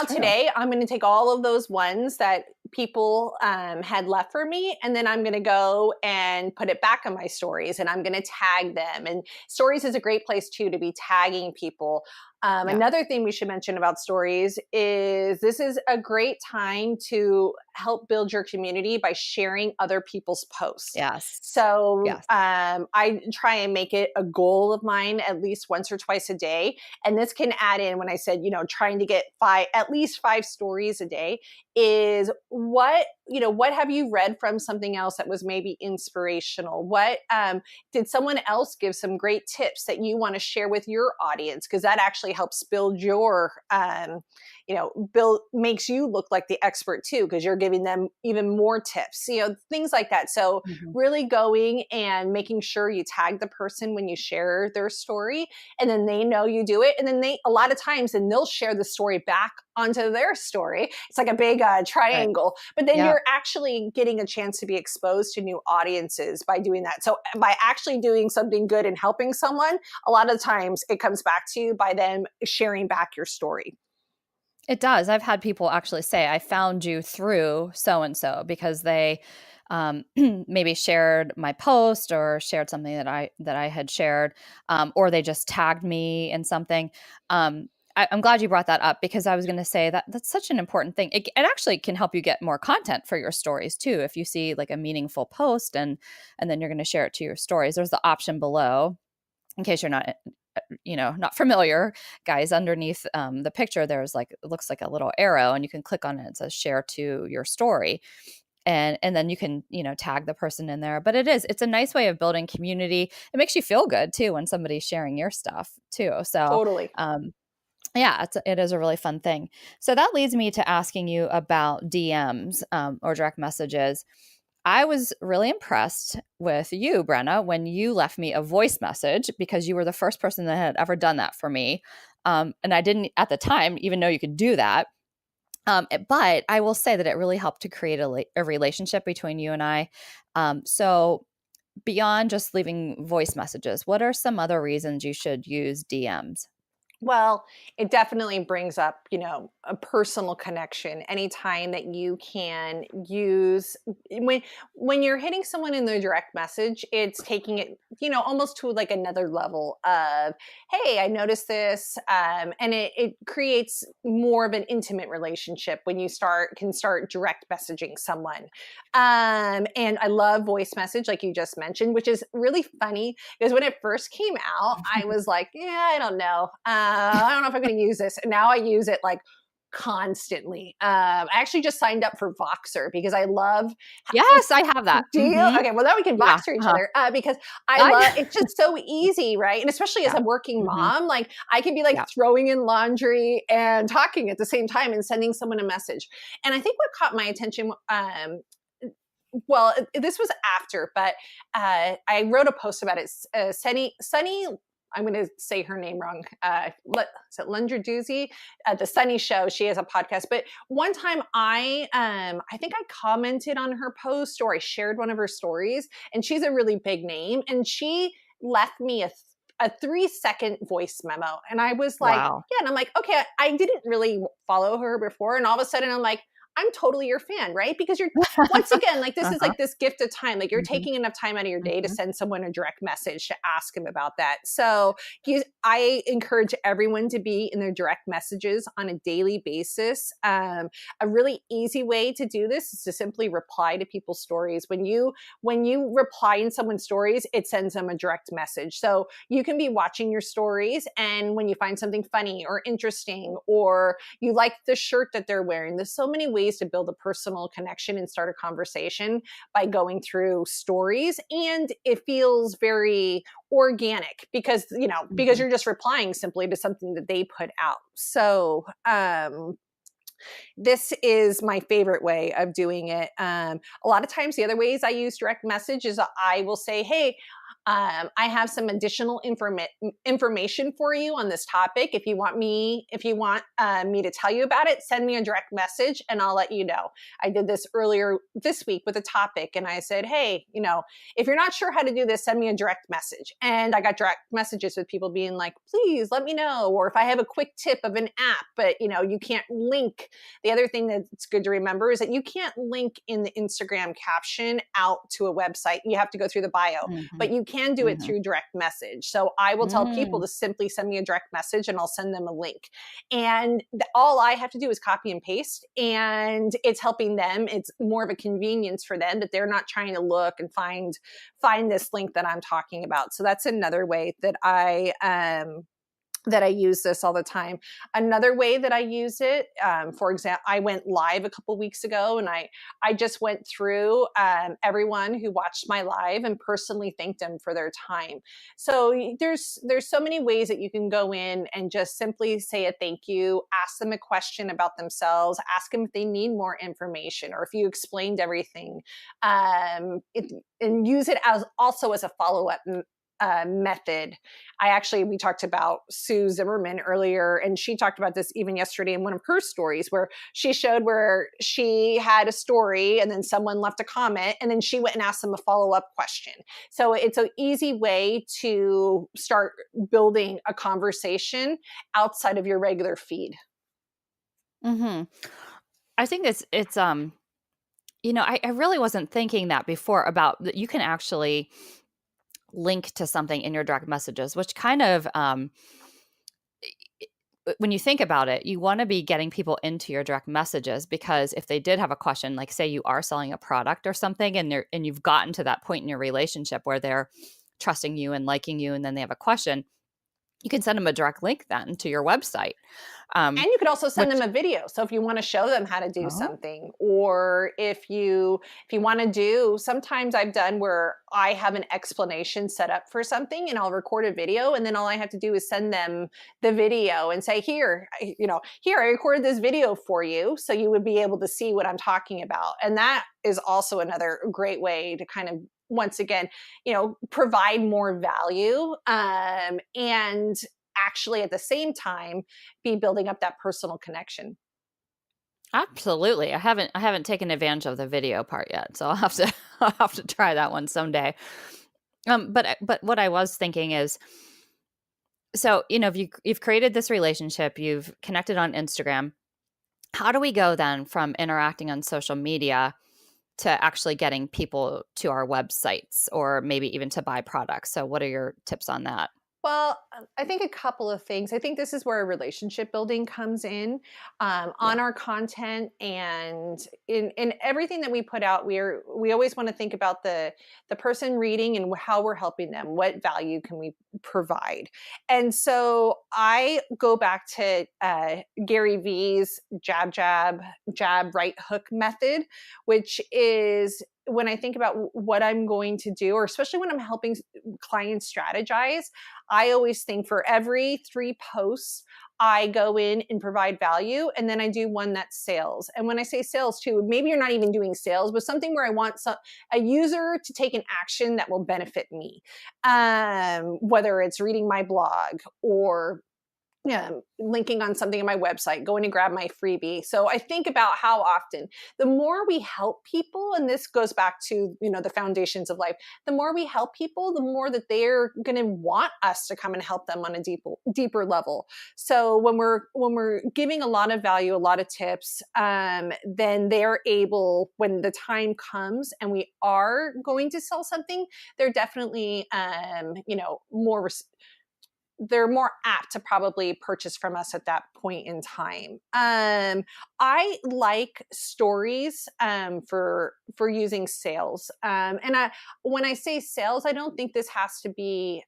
today I'm going to take all of those ones that people had left for me, and then I'm going to go and put it back on my stories, and I'm going to tag them. And stories is a great place too to be tagging people. Another thing we should mention about stories is this is a great time to help build your community by sharing other people's posts. Yes. So I try and make it a goal of mine at least once or twice a day. And this can add in, when I said, trying to get at least 5 stories a day, is what have you read from something else that was maybe inspirational? What did someone else give some great tips that you want to share with your audience? Because that actually helps build your makes you look like the expert too, because you're giving them even more tips, things like that. So really going and making sure you tag the person when you share their story, and then they know you do it. And then a lot of times, then they'll share the story back onto their story. It's like a big triangle, but then you're actually getting a chance to be exposed to new audiences by doing that. So by actually doing something good and helping someone, a lot of times it comes back to you by them sharing back your story. It does. I've had people actually say, I found you through so-and-so, because they maybe shared my post or shared something that I had shared, or they just tagged me in something. I'm glad you brought that up, because I was going to say that's such an important thing. It actually can help you get more content for your stories too. If you see like a meaningful post and then you're going to share it to your stories, there's the option below, in case you're not not familiar, guys, underneath the picture, there's like, it looks like a little arrow, and you can click on it. It says share to your story. And then you can, tag the person in there. But it's a nice way of building community. It makes you feel good too when somebody's sharing your stuff too. So totally. Yeah, it is a really fun thing. So that leads me to asking you about DMs, or direct messages. I was really impressed with you, Brenna, when you left me a voice message, because you were the first person that had ever done that for me. And I didn't at the time even know you could do that. But I will say that it really helped to create a relationship between you and I. So beyond just leaving voice messages, what are some other reasons you should use DMs? Well, it definitely brings up, a personal connection. Anytime that you can use when you're hitting someone in their direct message, it's taking it, almost to like another level of, hey, I noticed this, and it creates more of an intimate relationship when you can start direct messaging someone. And I love voice message, like you just mentioned, which is really funny because when it first came out, I was like, yeah, I don't know. I don't know if I'm going to use this. And now I use it like constantly. I actually just signed up for Voxer because I love. Yes, I have that. Do you? Okay, well now we can Voxer each other because I love. It's just so easy, right? And especially as a working mom, like I can be like throwing in laundry and talking at the same time and sending someone a message. And I think what caught my attention. Well, this was after, but I wrote a post about it. Sunny, I'm going to say her name wrong. Is it Lundra at the Sunny Show? She has a podcast. But one time I think I commented on her post, or I shared one of her stories, and she's a really big name, and she left me a 3-second voice memo. And I was like, wow. Yeah. And I'm like, okay, I didn't really follow her before. And all of a sudden I'm like, I'm totally your fan, right? Because you're, once again, like this is like this gift of time. Like you're taking enough time out of your day to send someone a direct message to ask them about that. So I encourage everyone to be in their direct messages on a daily basis. A really easy way to do this is to simply reply to people's stories. When you reply in someone's stories, it sends them a direct message. So you can be watching your stories, and when you find something funny or interesting, or you like the shirt that they're wearing, there's so many ways to build a personal connection and start a conversation by going through stories. And it feels very organic because, because you're just replying simply to something that they put out. So, this is my favorite way of doing it. A lot of times the other ways I use direct message is I will say, hey, I have some additional information for you on this topic. If you want me to tell you about it, send me a direct message and I'll let you know. I did this earlier this week with a topic, and I said, hey, if you're not sure how to do this, send me a direct message. And I got direct messages with people being like, please let me know. Or if I have a quick tip of an app, but you can't link. The other thing that's good to remember is that you can't link in the Instagram caption out to a website. You have to go through the bio, but you can do it through direct message. So I will tell people to simply send me a direct message and I'll send them a link. And all I have to do is copy and paste, and it's helping them. It's more of a convenience for them that they're not trying to look and find this link that I'm talking about. So that's another way that I use this all the time. Another way that I use it, for example, I went live a couple weeks ago, and I just went through everyone who watched my live and personally thanked them for their time. So there's so many ways that you can go in and just simply say a thank you, ask them a question about themselves, ask them if they need more information, or if you explained everything, and use it also as a follow-up method. We talked about Sue Zimmerman earlier, and she talked about this even yesterday in one of her stories, where she showed where she had a story and then someone left a comment, and then she went and asked them a follow-up question. So it's an easy way to start building a conversation outside of your regular feed. I think it's I really wasn't thinking that before, about that you can actually link to something in your direct messages, which kind of, when you think about it, you want to be getting people into your direct messages, because if they did have a question, like say you are selling a product or something, and you've gotten to that point in your relationship where they're trusting you and liking you, and then they have a question, you can send them a direct link then to your website. And you could also send them a video. So if you want to show them how to do something, or if you want to do, sometimes I've done where I have an explanation set up for something and I'll record a video, and then all I have to do is send them the video and say, here, here, I recorded this video for you. So you would be able to see what I'm talking about. And that is also another great way to kind of, once again, provide more value, and actually at the same time be building up that personal connection. Absolutely. I haven't taken advantage of the video part yet, so I'll have to try that one someday. But what I was thinking is, so, if you've created this relationship, you've connected on Instagram, how do we go then from interacting on social media to actually getting people to our websites, or maybe even to buy products? So what are your tips on that? Well, I think a couple of things. I think this is where relationship building comes in, on our content, and in everything that we put out. We always want to think about the person reading and how we're helping them. What value can we provide? And so I go back to Gary V's jab, jab, jab, right hook method, which is, when I think about what I'm going to do, or especially when I'm helping clients strategize, I always think for every 3 posts, I go in and provide value, and then I do one that's sales. And when I say sales too, maybe you're not even doing sales, but something where I want a user to take an action that will benefit me, whether it's reading my blog, or linking on something on my website, going to grab my freebie. So I think about how often, the more we help people, and this goes back to, the foundations of life, the more we help people, the more that they're going to want us to come and help them on a deeper level. So when we're giving a lot of value, a lot of tips, then they're able, when the time comes and we are going to sell something, they're definitely, they're more apt to probably purchase from us at that point in time. I like stories for using sales. And when I say sales, I don't think this has to be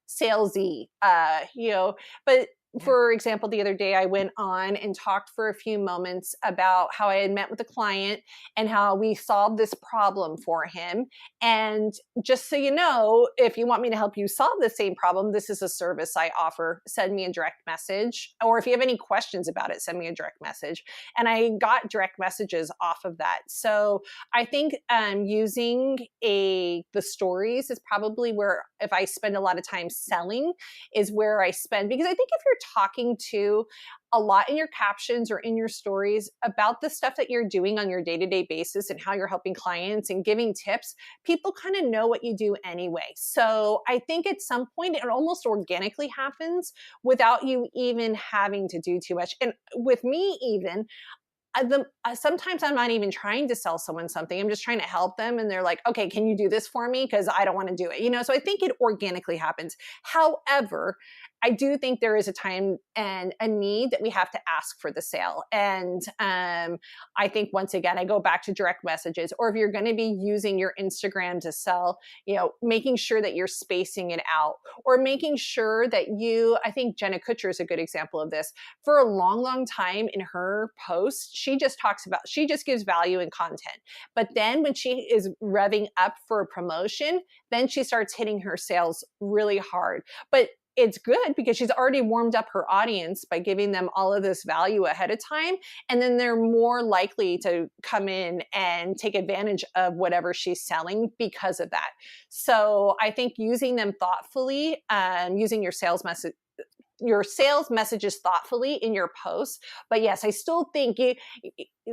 salesy, but for example, the other day I went on and talked for a few moments about how I had met with a client and how we solved this problem for him. And just so you know, if you want me to help you solve the same problem, this is a service I offer. Send me a direct message. Or if you have any questions about it, send me a direct message. And I got direct messages off of that. So I think using the stories is probably where, if I spend a lot of time selling, is where I spend. Because I think if you're talking to a lot in your captions or in your stories about the stuff that you're doing on your day-to-day basis and how you're helping clients and giving tips, people kind of know what you do anyway. So I think at some point it almost organically happens without you even having to do too much. And with me even, sometimes I'm not even trying to sell someone something. I'm just trying to help them. And they're like, okay, can you do this for me? Because I don't want to do it. So I think it organically happens. However, I do think there is a time and a need that we have to ask for the sale. And I think, once again, I go back to direct messages, or if you're going to be using your Instagram to sell, making sure that you're spacing it out, or making sure that I think Jenna Kutcher is a good example of this. For a long, long time in her posts, she just gives value and content. But then when she is revving up for a promotion, then she starts hitting her sales really hard. But it's good because she's already warmed up her audience by giving them all of this value ahead of time. And then they're more likely to come in and take advantage of whatever she's selling because of that. So I think using them thoughtfully, using your sales messages thoughtfully in your posts. But yes, I still think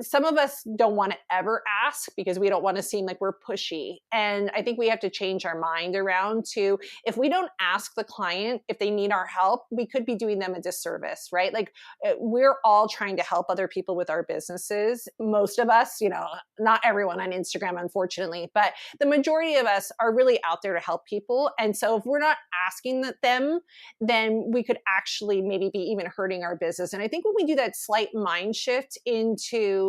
some of us don't want to ever ask because we don't want to seem like we're pushy. And I think we have to change our mind around to, if we don't ask the client if they need our help, we could be doing them a disservice, right? Like, we're all trying to help other people with our businesses. Most of us, not everyone on Instagram, unfortunately, but the majority of us are really out there to help people. And so if we're not asking them, then we could actually maybe be even hurting our business. And I think when we do that slight mind shift into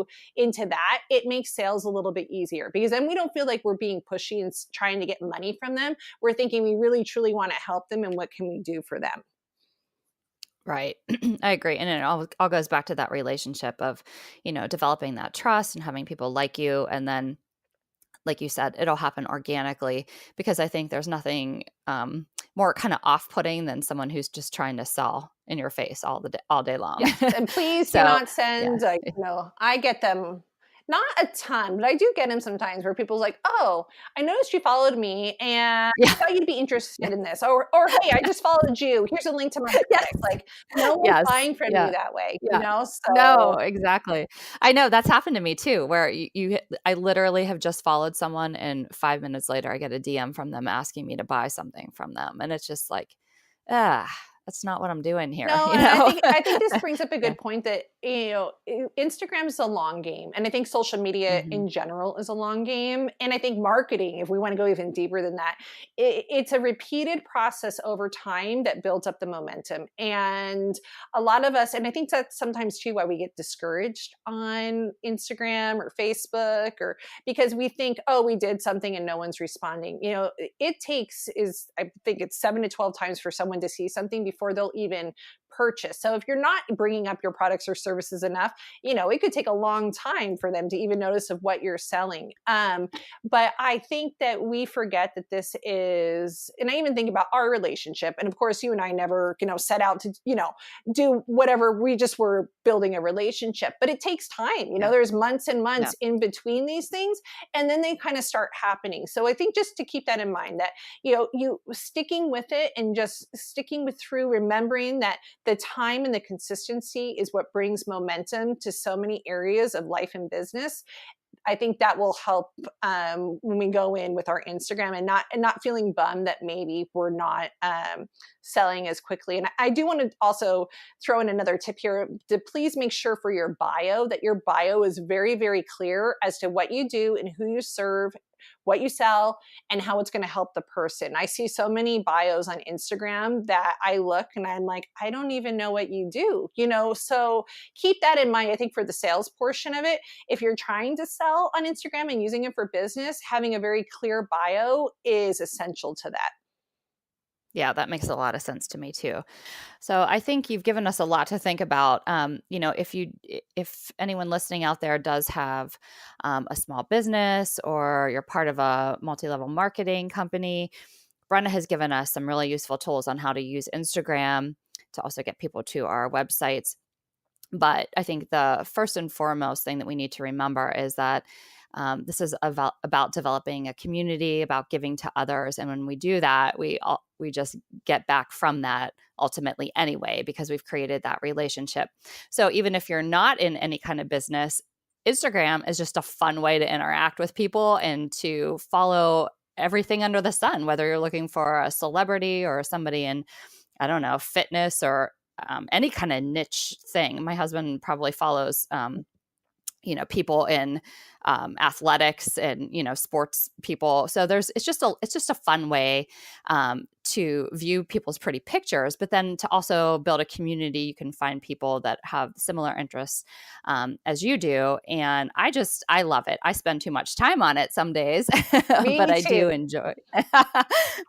that, it makes sales a little bit easier, because then we don't feel like we're being pushy and trying to get money from them. We're thinking we really truly want to help them, and what can we do for them? Right. I agree. And it all goes back to that relationship of, developing that trust and having people like you. And then, like you said, it'll happen organically, because I think there's nothing more kind of off-putting than someone who's just trying to sell in your face all day long. Yes, and please do So not yeah. send, I get them not a ton, but I do get them sometimes where people's like, "Oh, I noticed you followed me and I Yeah. thought you'd be Yeah. interested in this," or "Hey, I just followed you. Here's a link to my Yes. website." Like, no one's Yes. buying from Yeah. you that way, Yeah. No, So exactly. I know that's happened to me too, where I literally have just followed someone and 5 minutes later I get a DM from them asking me to buy something from them. And it's just like, ah, that's not what I'm doing here, No, you and I know? think I think this brings up a Yeah. good point that, Instagram is a long game, and I think social media Mhm. in general is a long game, and I think marketing, if we wanna go even deeper than that, it's a repeated process over time that builds up the momentum, and a lot of us, and I think that's sometimes too why we get discouraged on Instagram or Facebook, or because we think, "Oh, we did something and no one's responding." It takes is I think it's 7 to 12 times for someone to see something before they'll even purchase. So if you're not bringing up your products or services enough, it could take a long time for them to even notice of what you're selling. But I think that we forget that this is, and I even think about our relationship. And of course, you and I never, set out to, do whatever. We just were building a relationship, but it takes time. Yeah. There's months and Yeah. months in between these things, and then they kind of start happening. So I think just to keep that in mind, that you sticking with it and just sticking with through, remembering that the time and the consistency is what brings momentum to so many areas of life and business. I think that will help when we go in with our Instagram, and not feeling bummed that maybe we're not selling as quickly. And I do want to also throw in another tip here, to please make sure for your bio that your bio is very, very clear as to what you do and who you serve, what you sell, and how it's going to help the person. I see so many bios on Instagram that I look and I'm like, I don't even know what you do, So keep that in mind. I think for the sales portion of it, if you're trying to sell on Instagram and using it for business, having a very clear bio is essential to that. Yeah, that makes a lot of sense to me too. So I think you've given us a lot to think about. If anyone listening out there does have a small business, or you're part of a multi-level marketing company, Brenna has given us some really useful tools on how to use Instagram to also get people to our websites. But I think the first and foremost thing that we need to remember is that this is about developing a community, about giving to others. And when we do that, we just get back from that ultimately anyway, because we've created that relationship. So even if you're not in any kind of business, Instagram is just a fun way to interact with people and to follow everything under the sun, whether you're looking for a celebrity or somebody in, I don't know, fitness or any kind of niche thing. My husband probably follows, people in athletics and, sports people. So it's just a fun way to view people's pretty pictures, but then to also build a community. You can find people that have similar interests as you do. And I love it. I spend too much time on it some days, but Me I too. do enjoy,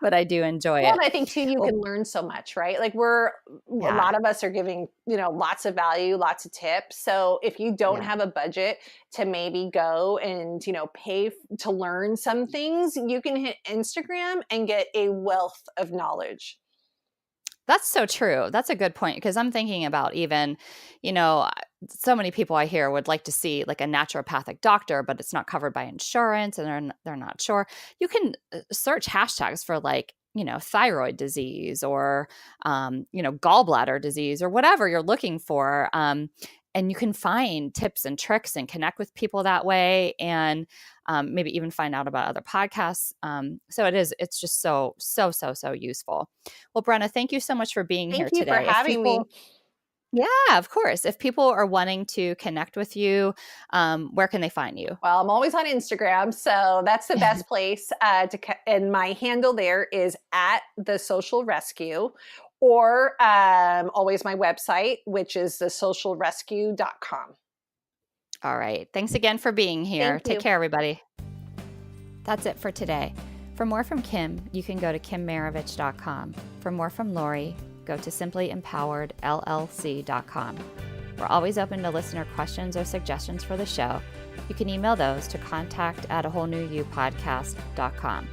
but I do enjoy Well, it. and I think too, you Well, can learn so much, right? Like a yeah. lot of us are giving, lots of value, lots of tips. So if you don't Yeah. have a budget to maybe go and, pay to learn some things, you can hit Instagram and get a wealth of knowledge. That's so true. That's a good point, because I'm thinking about even, you know, so many people I hear would like to see like a naturopathic doctor, but it's not covered by insurance and they're not sure. You can search hashtags for like, thyroid disease or, gallbladder disease or whatever you're looking for. And you can find tips and tricks and connect with people that way, and maybe even find out about other podcasts. So it's just so, so, so, so useful. Well, Brenna, thank you so much for being here Thank you for today. If having me. people, yeah, of course. If people are wanting to connect with you, where can they find you? Well, I'm always on Instagram, so that's the best place and my handle there is at the social rescue, or always my website, which is thesocialrescue.com. All right. Thanks again for being here. Thank Take you. care, everybody. That's it for today. For more from Kim, you can go to kimmaravich.com. For more from Lori, go to simplympoweredllc.com. We're always open to listener questions or suggestions for the show. You can email those to contact@awholenewyou.podcast.com.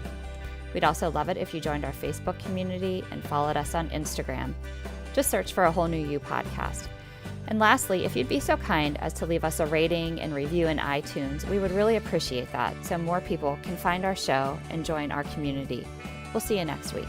We'd also love it if you joined our Facebook community and followed us on Instagram. Just search for A Whole New You Podcast. And lastly, if you'd be so kind as to leave us a rating and review in iTunes, we would really appreciate that so more people can find our show and join our community. We'll see you next week.